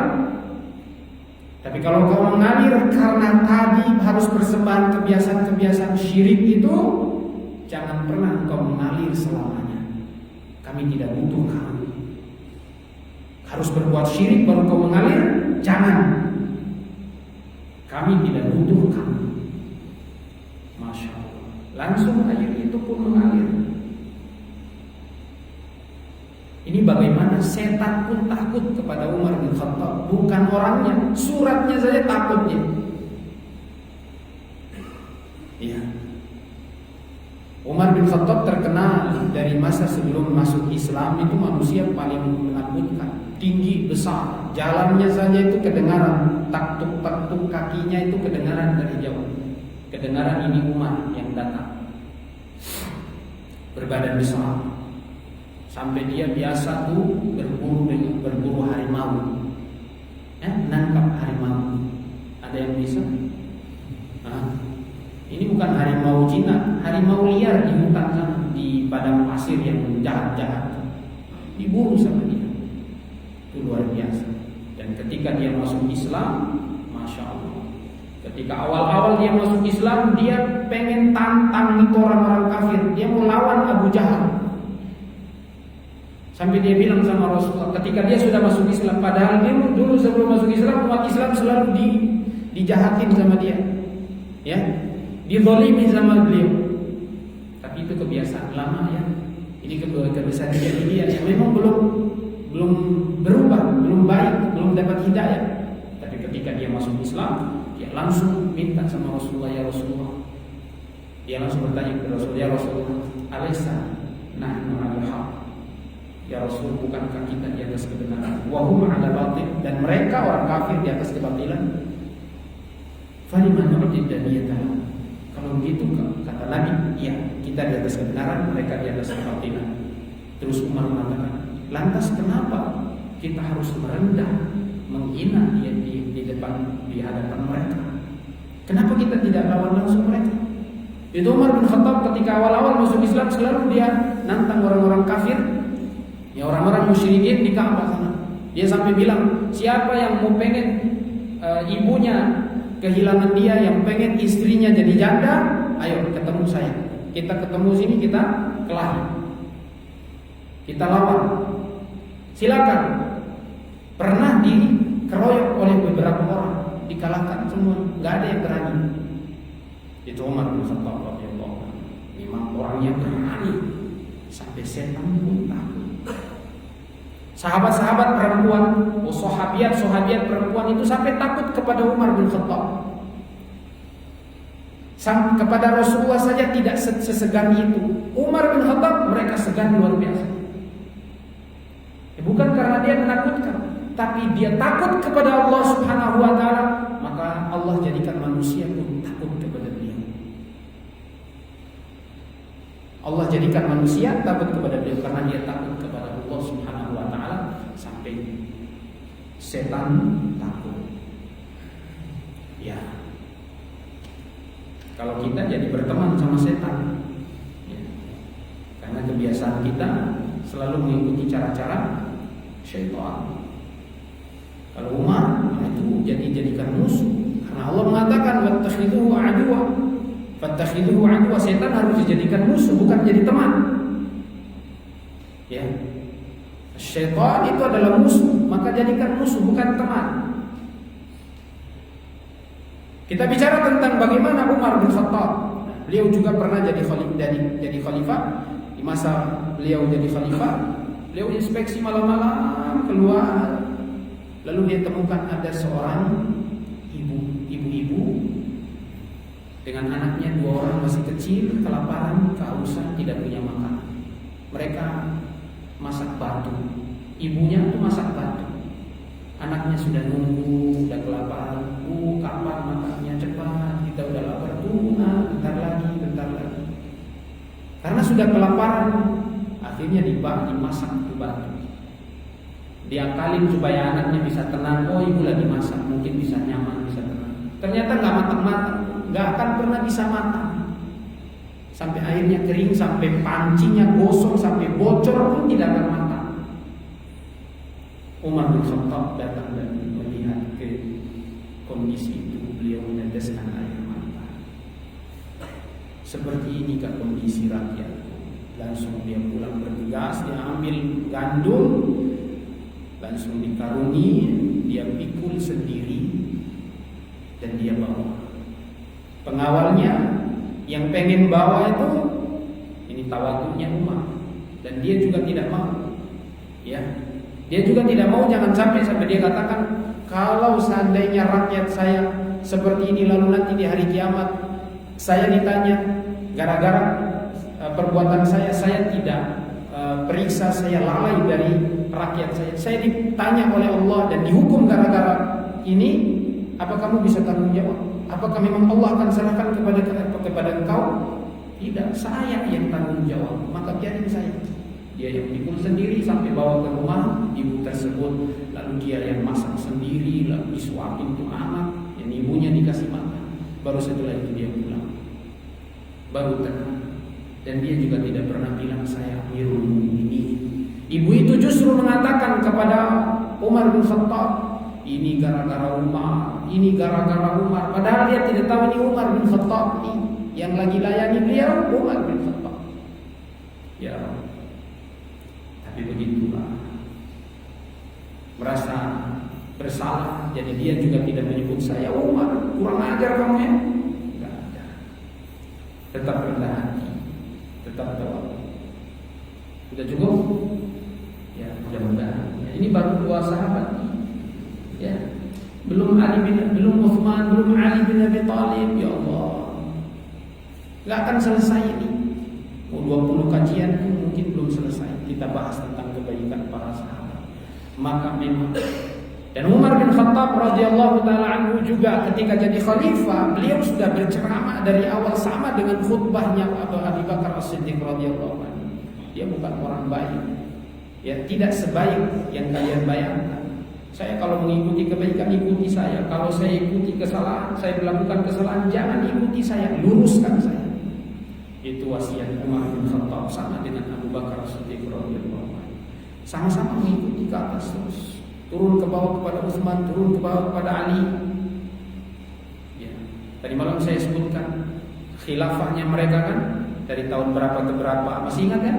Tapi kalau engkau mengalir karena tadi harus persembahan kebiasaan-kebiasaan syirik itu, jangan pernah engkau mengalir selamanya. Kami tidak butuh kamu. Harus berbuat syirik baru engkau mengalir? Jangan. Kami tidak butuh kamu. Masya Allah. Langsung air itu pun mengalir. Ini bagaimana setan pun takut kepada Umar bin Khattab. Bukan orangnya, suratnya saja takutnya. Iya. Umar bin Khattab terkenal dari masa sebelum masuk Islam itu manusia paling menakutkan, tinggi, besar, jalannya saja itu kedengaran, taktuk-taktuk kakinya itu kedengaran dari jauh. Kedengaran ini Umar yang datang, berbadan besar, sampai dia biasa tuh berburu harimau, nangkap harimau. Ada yang bisa? Ini bukan harimau jinak, harimau liar di hutan sana, di padang pasir yang jahat-jahat, diburu sama dia. Itu luar biasa. Dan ketika dia masuk Islam, Masya Allah, ketika awal-awal dia masuk Islam, dia pengen tantang itu orang-orang kafir. Dia mau lawan Abu Jahal. Sampai dia bilang sama Rasulullah, ketika dia sudah masuk Islam, padahal dia dulu sebelum masuk Islam, umat Islam selalu dijahatin sama dia, ya, dizalimi sama beliau. Tapi itu kebiasaan lama, ya. Ini kebiasaan dia yang memang belum berubah, belum baik, belum dapat hidayah. Tapi ketika dia masuk Islam, dia langsung minta sama Rasulullah, ya Rasulullah. Dia langsung bertanya kepada Rasulullah, ya Rasulullah, alaysa nahnu 'alal haq? Ya Rasul, bukankah kita di atas kebenaran, wa hum 'ala batil, dan mereka orang kafir di atas kebatilan. Faliman nu'tid daniyatan. Kalau begitu kata Nabi, ya kita di atas kebenaran, mereka di atas kebatilan. Terus Umar mengatakan, lantas kenapa kita harus merendah, menghina di depan, di hadapan mereka? Kenapa kita tidak lawan langsung mereka? Itu Umar bin Khattab ketika awal-awal masuk Islam selalu dia nantang orang-orang kafir, ya orang-orang musyrikin di Ka'bah sana. Dia sampai bilang, siapa yang mau pengen ibunya kehilangan dia, yang pengen istrinya jadi janda, ayo ketemu saya. Kita ketemu sini, kita kelahi, kita lawan. Silakan. Pernah dikeroyok oleh beberapa orang, dikalahkan semua, nggak ada yang berani. Itu Umar bin Khattab radhiyallahu anhu. Memang orangnya berani sampai setan pun takut. Sahabat-sahabat perempuan, sahabiat perempuan itu sampai takut kepada Umar bin Khattab. Kepada Rasulullah saja tidak sesegan itu. Umar bin Khattab mereka segan luar biasa. Bukan karena dia menakutkan, tapi dia takut kepada Allah Subhanahu wa taala, maka Allah jadikan manusia pun takut kepada dia. Allah jadikan manusia takut kepada dia karena dia takut kepada Allah Subhanahu wa taala, sampai setan takut. Ya. Kalau kita jadi berteman sama setan, ya. Karena kebiasaan kita selalu mengikuti cara-cara syaitan. Kalau Umar itu jadikan musuh, karena Allah mengatakan wattakhidhuhu aduwa. Fattakhidhuhu aduwa, setan harus dijadikan musuh, bukan jadi teman. Ya. Syaitan itu adalah musuh, maka jadikan musuh, bukan teman. Kita bicara tentang bagaimana Umar bin Khattab. Beliau juga pernah jadi khalifah. Di masa beliau jadi khalifah, beliau inspeksi malam-malam keluar, lalu dia temukan ada seorang ibu-ibu dengan anaknya 2 orang masih kecil, kelaparan, kehausan, tidak punya makan. Mereka masak batu. Ibunya tuh masak batu. Anaknya sudah nunggu, sudah kelaparan. Kapan makannya? Cepat, kita udah lapar. Tunggu, bentar lagi. Karena sudah kelaparan, akhirnya dimasak itu batu. Diakalin supaya anaknya bisa tenang. Oh, ibu lagi masak, mungkin bisa nyaman, bisa tenang. Ternyata nggak matang-matang, nggak akan pernah bisa matang. Sampai airnya kering, sampai pancinya gosong, sampai bocor pun tidak akan matang. Umar bin Khattab datang dan melihat ke kondisi itu, beliau meneteskan air mata. Seperti inikah kondisi rakyat? Langsung dia pulang bergegas, dia ambil gandum, langsung dikarungi, dia pikul sendiri dan dia bawa. Pengawalnya yang pengen bawa itu, ini tawadhunya Umar, dan dia juga tidak mau. Ya, dia juga tidak mau, jangan sampai dia katakan, kalau seandainya rakyat saya seperti ini, lalu nanti di hari kiamat saya ditanya gara-gara perbuatan saya tidak periksa, saya lalai dari rakyat saya ditanya oleh Allah dan dihukum gara-gara ini, apa kamu bisa tanggung jawab? Apakah memang Allah akan serahkan kepada engkau? Tidak, saya yang tanggung jawab, maka biarin saya. Dia yang pikul sendiri sampai bawa ke rumah ibu tersebut, lalu dia yang masak sendiri, lalu disuapin tuh anak, yang ibunya dikasih makan. Baru setelah itu dia pulang, baru tenang. Dan dia juga tidak pernah bilang saya Amirul Mukminin. Ibu itu justru mengatakan kepada Umar bin Khattab, ini gara-gara Umar, ini gara-gara Umar. Padahal dia tidak tahu ini Umar bin Khattab ini yang lagi layani beliau, Umar bin Khattab. Ya, tapi begitulah, merasa bersalah, jadi dia juga tidak menyebut saya Umar, kurang ajar kamu ya. Tidak ada. Tetap rendah hati, tetap tawadu. Sudah cukup? Ya, mudah-mudahan. Ya, ini baru 2 sahabat. Ya, belum Utsman, belum Ali bin Abi Thalib. Ya Allah, nggak akan selesai ini. 20 kajian pun mungkin belum selesai. Kita bahas tentang kebaikan para sahabat. maka memang. Dan Umar bin Khattab radhiyallahu taala anhu juga ketika jadi khalifah, beliau sudah berceramah dari awal sama dengan khutbahnya Abu Bakar As-Siddiq radhiyallahu anhu. Dia bukan orang baik. Ya, tidak sebaik yang kalian bayangkan. Saya kalau mengikuti kebaikan, ikuti saya. Kalau saya ikuti kesalahan, saya melakukan kesalahan, jangan ikuti saya, luruskan saya. Itu wasiat Umar bin Khattab, sama dengan Abu Bakar As-Siddiq radhiyallahu anhu. Sama-sama mengikuti ke atas terus. Turun ke bawah kepada Utsman, turun ke bawah kepada Ali. Ya. Tadi malam saya sebutkan khilafahnya mereka kan dari tahun berapa ke berapa, masih ingat kan?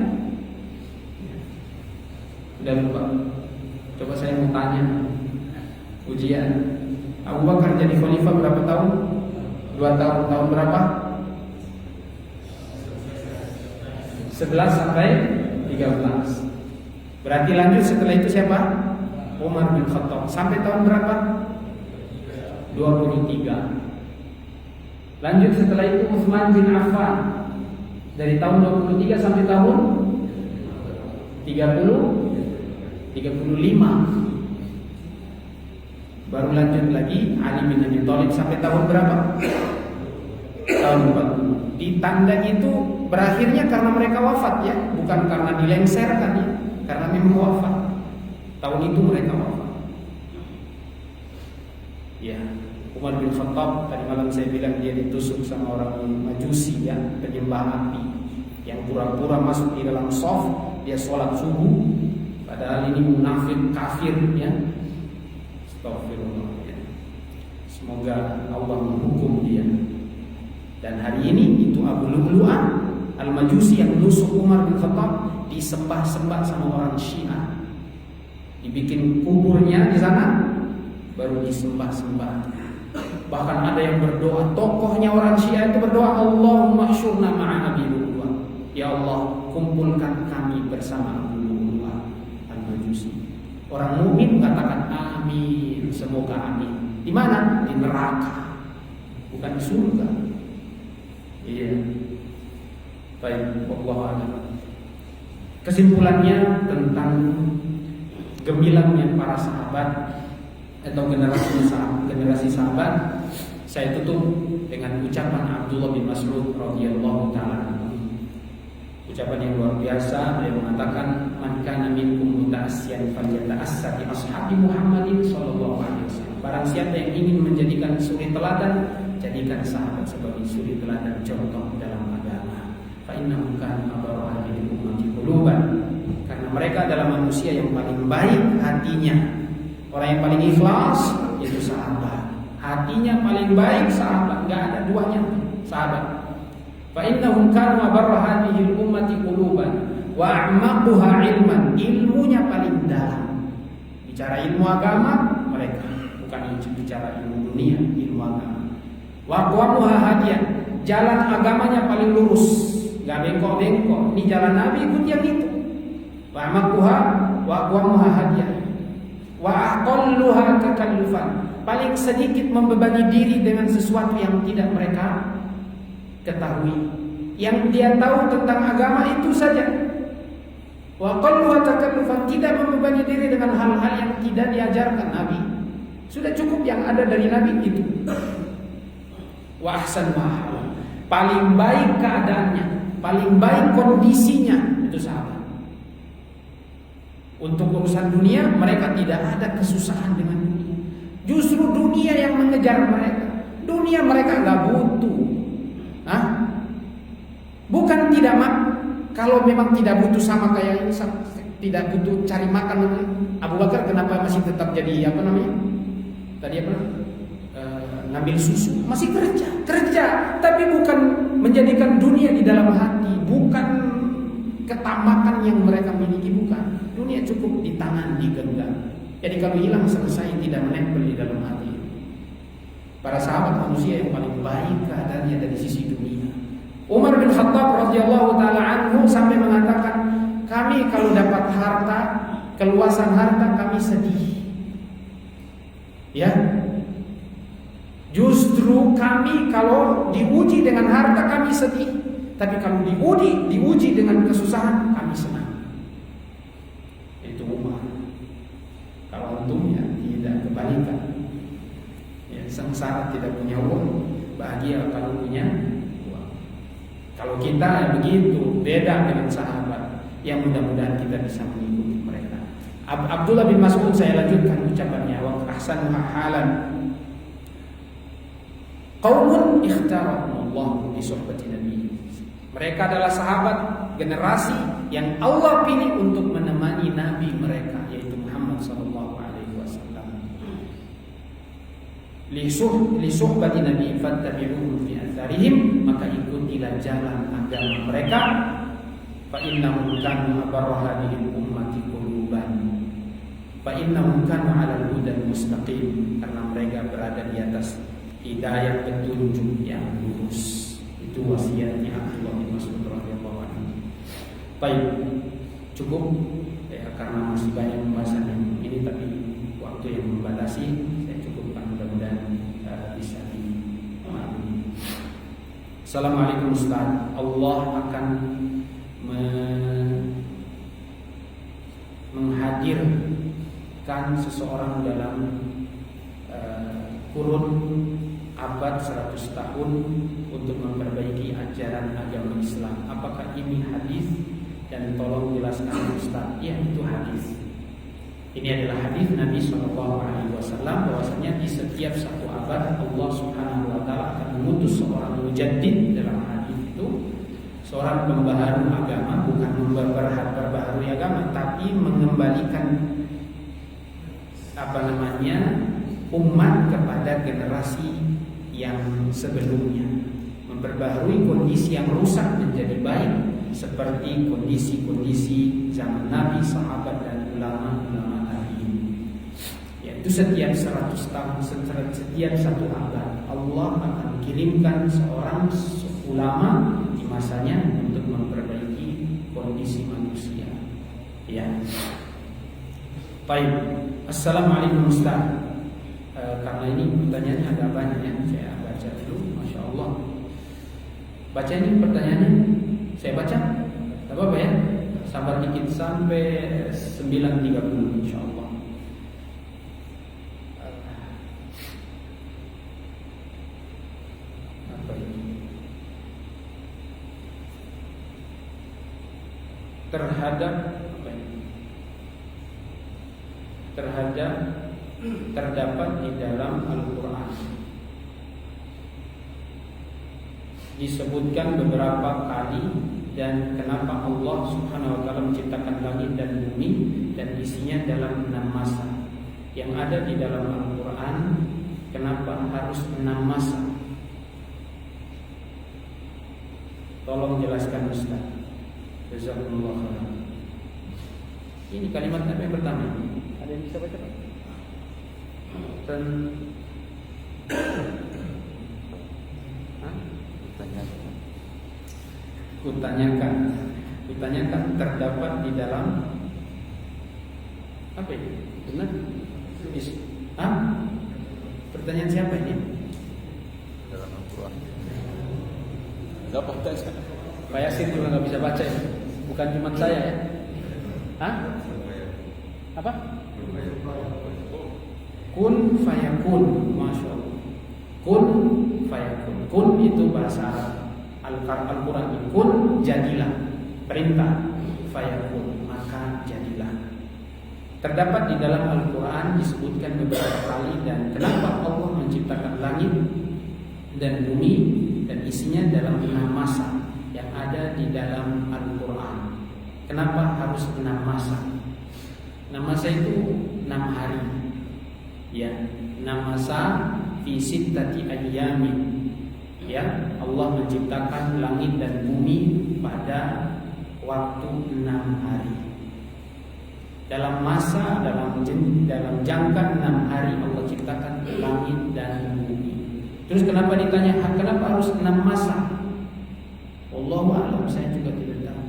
Ya. Udah lupa. Coba saya mau tanya. Ujian. Abu Bakar jadi khalifah berapa tahun? 2 tahun. Tahun berapa? 11 sampai 13. Berarti lanjut setelah itu siapa? Umar bin Khattab. Sampai tahun berapa? 23. Lanjut setelah itu Utsman bin Affan. Dari tahun 23 sampai tahun 35. Baru lanjut lagi Ali bin Abi Thalib sampai tahun berapa? Tahun 40. Di tanda itu berakhirnya karena mereka wafat ya, bukan karena dilengserkan ya, karena memang wafat. Tahun itu mereka wafat. Ya, Umar bin Khattab tadi malam saya bilang dia ditusuk sama orang Majusi ya, penyembah api, yang pura-pura masuk di dalam shaf, dia sholat subuh, padahal ini munafik kafir ya. Astagfirullah ya. Semoga Allah menghukum dia. Dan hari ini itu Abu Lu'lu'ah Al-Majusi yang menusuk Umar bin Khattab disembah-sembah sama orang Syiah. Dibikin kuburnya di sana, baru disembah-sembah. Bahkan ada yang berdoa, tokohnya orang Syiah itu berdoa, Allahumma syurna ma'a Abi Lu'lu'ah. Ya Allah, kumpulkan kami bersama Abu Lu'lu'ah Al-Majusi. Orang mukmin mengatakan amin, semoga amin. Di mana? Di neraka, bukan di surga. Iya. Baik, wallahu a'lam. Kesimpulannya tentang gemilangnya para sahabat atau generasi sahabat, saya tutup dengan ucapan Abdullah bin Mas'ud radhiyallahu taala. Ucapan yang luar biasa, dia mengatakan, "Man kana minkum muta'assiyan falyata'assa bi ashabi Muhammadin sallallahu alaihi wasallam." Barang siapa yang ingin menjadikan suri teladan, jadikan sahabat sebagai suri teladan contoh dalam agama. Fa innahum kanu abarra hadhihi ummati quluban. Karena mereka adalah manusia yang paling baik hatinya. Orang yang paling ikhlas itu sahabat. Hatinya paling baik sahabat, enggak ada duanya sahabat. Fa innahum kanu abarra hadhihi ummati quluban wa a'maquha ilman. Ilmunya paling dalam. Bicara ilmu agama mereka, bukan bicara ilmu dunia, ilmu agama. Wa aqwamuha hadiyan. Jalan agamanya paling lurus, enggak bengkok-bengkok. Ini jalan Nabi, ikut yang itu. Wa a'maquha wa aqwamuha hadiyan. Wa aqalluha takallufan. Paling sedikit membebani diri dengan sesuatu yang tidak mereka ketahui. Yang dia tahu tentang agama itu saja. Wa aqalluha takallufan, tidak membebani diri dengan hal-hal yang tidak diajarkan Nabi. Sudah cukup yang ada dari Nabi itu. Wa ahsanuha, paling baik keadaannya, paling baik kondisinya itu sahabat. Untuk urusan dunia mereka tidak ada kesusahan dengan dunia. Justru dunia yang mengejar mereka. Dunia mereka nggak butuh. Bukan tidak kalau memang tidak butuh sama kayak ini, tidak butuh cari makan. Abu Bakar kenapa masih tetap jadi apa namanya? Tadi apa? Ngambil susu, masih kerja, tapi bukan menjadikan dunia di dalam hati, bukan ketamakan yang mereka miliki, bukan. Dunia cukup di tangan, digenggam. Jadi kalau hilang selesai, tidak menempel di dalam hati. Para sahabat manusia yang paling baik keadaannya dari sisi dunia. Umar bin Khattab radhiyallahu taala anhu sampai mengatakan, kami kalau dapat harta, keluasan harta kami sedih. Ya. Justru kami kalau diuji dengan harta kami sedih, tapi kalau diuji dengan kesusahan kami senang. Itu Umar. kebalikan. Ya, sengsara tidak punya uang, bahagia kalau punya uang. Kalau kita ya begitu, beda dengan sahabat. Yang mudah-mudahan kita bisa mengikuti mereka. Abdullah bin Mas'ud, saya lanjutkan ucapannya, wa ahsanu halan. Qaumun ikhtarahumullah bi suhbati nabi. Mereka adalah sahabat generasi yang Allah pilih untuk menemani nabi mereka, yaitu Muhammad sallallahu alaihi wasallam. Li suhbati nabi fattabi'uhum fi atharihim, maka ikutilah jalan agama mereka. Fa innahum kanu abarra hadhihi ummati quluban. Fa innahum kanu 'alal hudal mustaqim, karena mereka berada di atas hidayah petunjuk yang lurus. Itu wasiatnya Abdullah bin Mas'ud radhiyallahu anhu. Baik, cukup ya, karena masih banyak pembahasan yang ini, tapi waktu yang membatasi, saya cukupkan, mudah-mudahan bisa dipahami. Assalamualaikum Ustaz. Allah akan menghadirkan seseorang dalam kurun abad 100 tahun untuk memperbaiki ajaran agama Islam. Apakah ini hadis? Dan tolong jelaskan Ustaz. Ya, itu hadis. Ini adalah hadis Nabi SAW bahwasanya di setiap satu abad Allah Subhanahu wa taala akan mengutus seorang mujaddid. Dalam hadis itu seorang pembaharu agama, bukan memperbaharui agama, tapi mengembalikan umat kepada generasi yang sebelumnya, memperbaharui kondisi yang rusak menjadi baik, seperti kondisi-kondisi zaman Nabi, sahabat, dan ulama-ulama tabi'in. Yaitu setiap 100 tahun, setiap satu abad, Allah akan kirimkan seorang ulama di masanya untuk memperbaiki kondisi manusia. Ya. Baik. Assalamualaikum Ustaz. Karena ini pertanyaannya agak banyak ya, saya baca dulu. Masya Allah. Baca ini pertanyaannya, saya baca. Tak apa-apa ya. Sabar dikit sampai 9.30 insya Allah. Apa ini? Terdapat di dalam Al-Quran disebutkan beberapa kali, dan kenapa Allah Subhanahu wa taala menciptakan langit dan bumi dan isinya dalam 6 masa. Yang ada di dalam Al-Quran, kenapa harus 6 masa? Tolong jelaskan Ustaz. Jazakumullah khairan. Ini kalimat apa yang pertama? Ada yang bisa baca Pak? Kutanyakan terdapat di dalam apa ini? Benar? Pertanyaan siapa ini? Dalam Al-Quran. Dapat baca. Pak Yasin juga nggak bisa baca ya? Bukan cuma saya ya? Apa? Kun fayakun, masya Allah. Kun fayakun. Kun itu bahasa Al-Quran. Kun jadilah, perintah. Fayakun, maka jadilah. Terdapat di dalam Al-Quran disebutkan beberapa kali, dan kenapa Allah menciptakan langit dan bumi dan isinya dalam 6 masa yang ada di dalam Al-Quran. Kenapa harus 6 masa? 6 masa itu 6 hari. Ya, 6 masa fi sittati ayyamin. Ya, Allah menciptakan langit dan bumi pada waktu 6 hari. Dalam jangka 6 hari Allah ciptakan langit dan bumi. Terus kenapa ditanya, kenapa harus 6 masa? Wallahu a'lam, saya juga tidak tahu.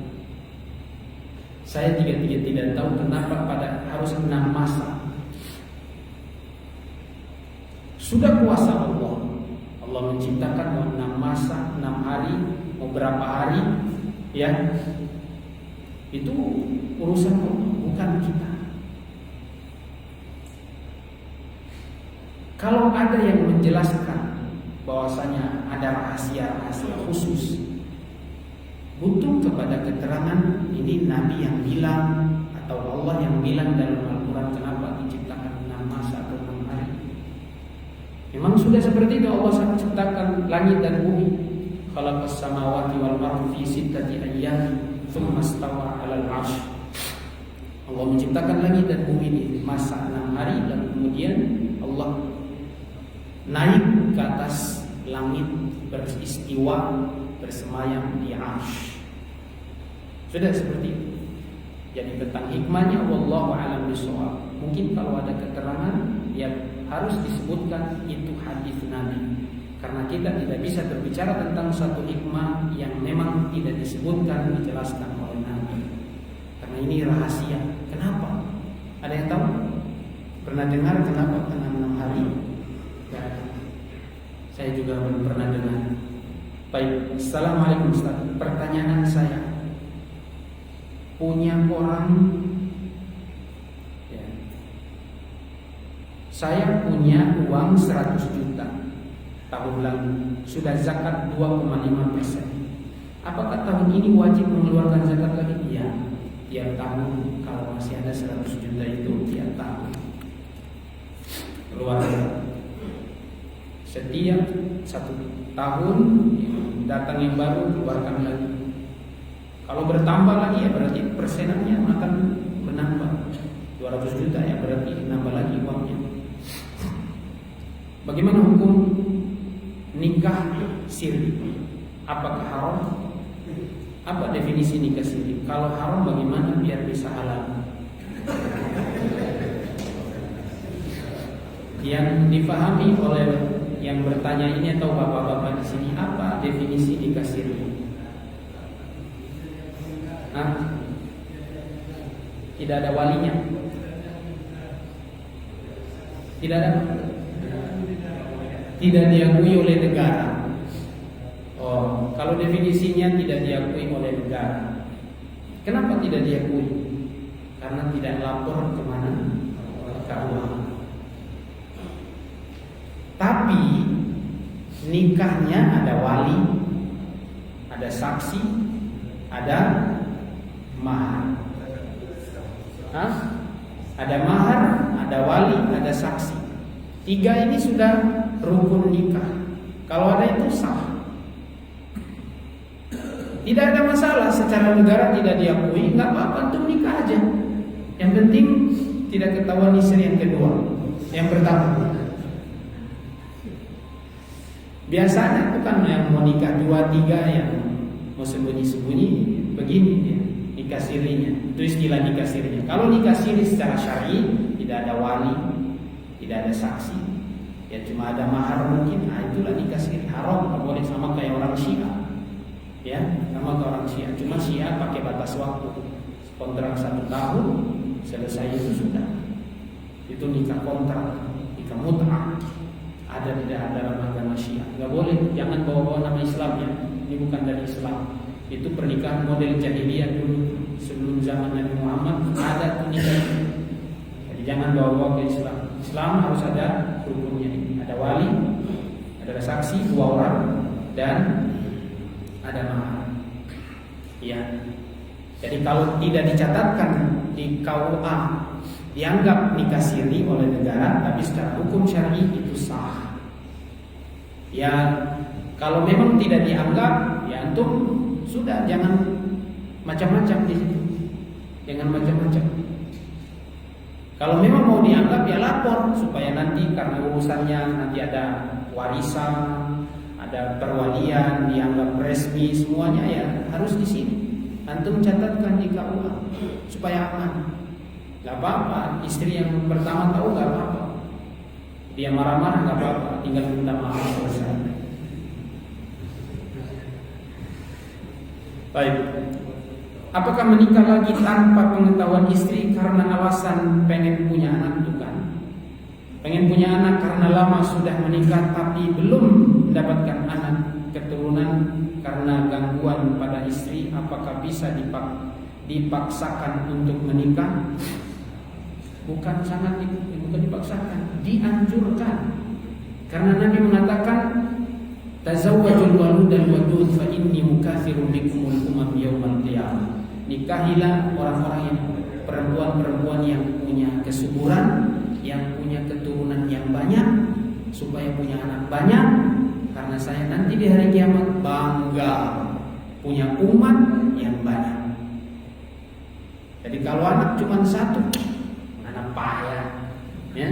Saya tidak tahu kenapa harus 6 masa. Sudah kuasa Allah. Allah menciptakan mau 6 masa, 6 hari, mau berapa hari, ya. Itu urusan Allah, bukan kita. Kalau ada yang menjelaskan bahwasanya ada rahasia-rahasia khusus, butuh kepada keterangan ini Nabi yang bilang atau Allah yang bilang dalam Al-Quran kenapa diciptakan 6 masa atau 6 hari. Memang sudah seperti itu Allah ciptakan langit dan bumi. Khalaqas samawati wal ardi fi sittati ayyamin tsumma istawa 'alal 'arsy. Allah menciptakan langit dan bumi di masa 6 hari dan kemudian Allah naik ke atas langit beristiwa bersemayam di 'arsy. Sudah seperti itu. Jadi tentang hikmahnya wallahu a'lam bishawab. Mungkin kalau ada keterangan yang harus disebutkan itu hadis Nabi. Karena kita tidak bisa berbicara tentang satu hikmah yang memang tidak disebutkan, dijelaskan oleh Nabi. Karena ini rahasia. Kenapa? Ada yang tahu? Pernah dengar kenapa kena 6 hari? Tidak ada. Saya juga belum pernah dengar. Baik, assalamualaikum Ustaz. Pertanyaan saya, punya orang, ya, saya punya uang 100 juta tahun lalu, sudah zakat 2,5%. Apakah tahun ini wajib mengeluarkan zakat lagi? Iya, tiap tahun kalau masih ada 100 juta itu tiap tahun keluar. Setiap 1 tahun datang yang baru keluarkan lagi. Kalau bertambah lagi ya berarti persenannya akan menambah. 200 juta ya berarti nambah lagi uangnya. Bagaimana hukum nikah siri? Apakah haram? Apa definisi nikah siri? Kalau haram bagaimana biar bisa halal? Yang difahami oleh yang bertanya ini atau bapak-bapak di sini, apa definisi nikah siri? Tidak ada walinya? Tidak ada? Tidak diakui oleh negara. Oh, kalau definisinya tidak diakui oleh negara, kenapa tidak diakui? Karena tidak lapor kemana? KUA. Tapi nikahnya ada wali, ada saksi, ada mahar. Ada mahar, ada wali, ada saksi. 3 ini sudah rukun nikah. Kalau ada itu sah. Tidak ada masalah secara negara tidak diakui, nggak apa-apa, untuk nikah aja. Yang penting tidak ketahuan istri yang kedua, yang pertama. Biasanya itu kan yang mau nikah 2-3 yang mau sembunyi-sembunyi begini ya, nikah sirinya. Itu istilah nikah sirinya. Kalau nikah siri secara syar'i tidak ada wali, tidak ada saksi, ya cuma ada mahar mungkin. Nah itulah nikah siri. Haram, nggak boleh, sama kayak orang Syiah. Ya, sama kayak orang Syiah. Cuma Syiah pakai batas waktu, kontrak 1 tahun, selesai itu sudah. Itu nikah kontrak, nikah mut'ah. Ada tidak ada dalam agama Syiah? Nggak boleh. Jangan bawa-bawa nama Islam ya. Ini bukan dari Islam. Itu pernikahan model jahiliyah dulu, sebelum zaman Nabi Muhammad ada nikah. Jadi jangan bawa-bawa ke Islam. Islam harus ada rukunnya ini. Ada wali, ada saksi 2 orang, dan ada mahar. Ya. Jadi kalau tidak dicatatkan di KUA, dianggap nikah siri oleh negara, tapi secara hukum syar'i itu sah. Ya, kalau memang tidak dianggap, ya antum sudah jangan macam-macam di situ. Jangan macam-macam. Kalau memang mau dianggap ya lapor, supaya nanti karena urusannya nanti ada warisan, ada perwalian, dianggap resmi semuanya, ya harus di sini. Antum catatkan di KUA supaya aman. Gak apa-apa, istri yang pertama tahu gak apa-apa. Dia marah-marah gak apa-apa, tinggal minta maaf selesai. Baik. Apakah menikah lagi tanpa pengetahuan istri karena alasan pengen punya anak itu kan? Pengen punya anak karena lama sudah menikah tapi belum mendapatkan anak keturunan karena gangguan pada istri, apakah bisa dipaksakan untuk menikah? Bukan sangat bukan dipaksakan, dianjurkan. Karena Nabi mengatakan, tazawwajul waludal wadud fa inni mukatsirun bikumul umam yaumal qiyamah. Nikahilah orang-orang yang perempuan-perempuan yang punya kesuburan, yang punya keturunan yang banyak, supaya punya anak banyak, karena saya nanti di hari kiamat bangga punya umat yang banyak. Jadi kalau anak cuma satu, anak payah, ya.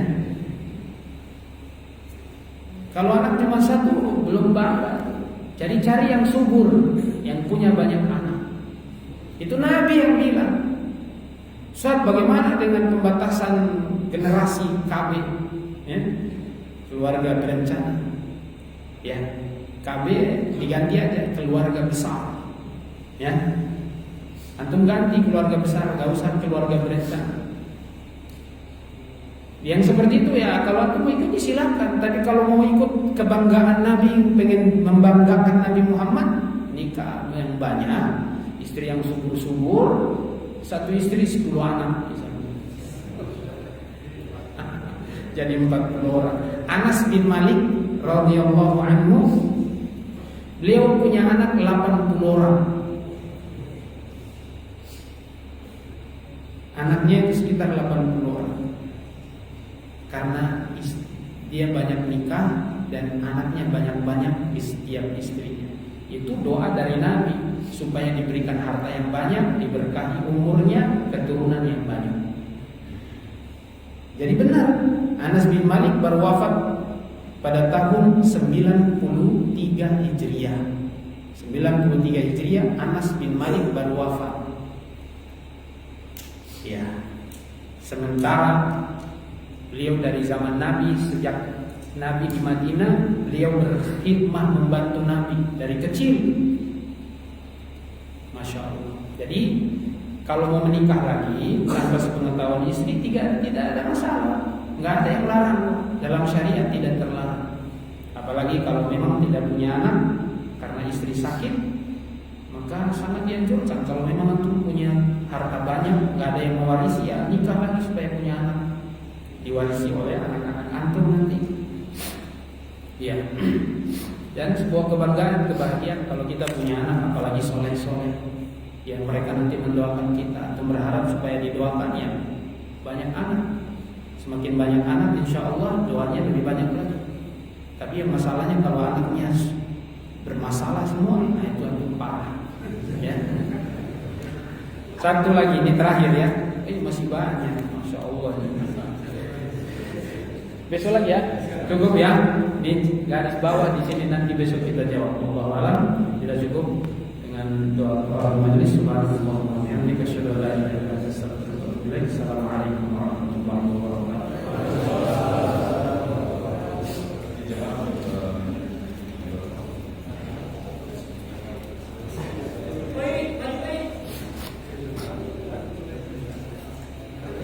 Kalau anak cuma satu belum bangga. Jadi cari yang subur, yang punya banyak anak. Itu Nabi yang bilang. Ustaz, bagaimana dengan pembatasan generasi KB, ya? Keluarga berencana, ya. KB diganti aja keluarga besar, ya. Antum ganti keluarga besar, gak usah keluarga berencana. Yang seperti itu ya, kalau antum mau ikut silakan. Tapi kalau mau ikut kebanggaan Nabi, pengen membanggakan Nabi Muhammad, nikah yang banyak, istri yang subur-subur, satu istri 10 anak misalnya. Jadi 40 orang. Anas bin Malik radhiyallahu anhu, beliau punya anak 80 orang. Anaknya itu sekitar 80 orang. Karena dia banyak nikah dan anaknya banyak-banyak di setiap istrinya. Itu doa dari Nabi supaya diberikan harta yang banyak, diberkahi umurnya, keturunan yang banyak. Jadi benar, Anas bin Malik baru wafat pada tahun 93 Hijriah. 93 Hijriah Anas bin Malik baru wafat. Ya. Sementara beliau dari zaman Nabi, sejak Nabi di Madinah, beliau berkhidmah membantu Nabi dari kecil. Masya Allah. Jadi kalau mau menikah lagi tanpa sepengetahuan istri tidak ada masalah, nggak ada yang larang, dalam syariat tidak terlarang. Apalagi kalau memang tidak punya anak karena istri sakit, maka sangat dianjurkan. Kalau memang antum punya harta banyak, nggak ada yang mewarisi, ya nikah lagi supaya punya anak, diwarisi oleh anak-anak antum nanti. Ya. Dan sebuah kebanggaan, kebahagiaan kalau kita punya anak, apalagi soleh-soleh, yang mereka nanti mendoakan kita atau berharap supaya didoakan ya banyak anak. Semakin banyak anak, insya Allah doanya lebih banyak lagi. Tapi yang masalahnya kalau anaknya bermasalah semua, nah itu antum parah. Ya. Satu lagi, ini terakhir ya. Masih banyak, masya Allah. Besok lagi ya, cukup ya. Di garis bawah di sini nanti besok kita jawab. Wallahu a'lam. Tidak cukup dengan doa majelis. Subhanallah wa bihamdihi, asyhadu an la ilaha illa anta, astaghfiruka wa atubu ilaik. Assalamualaikum.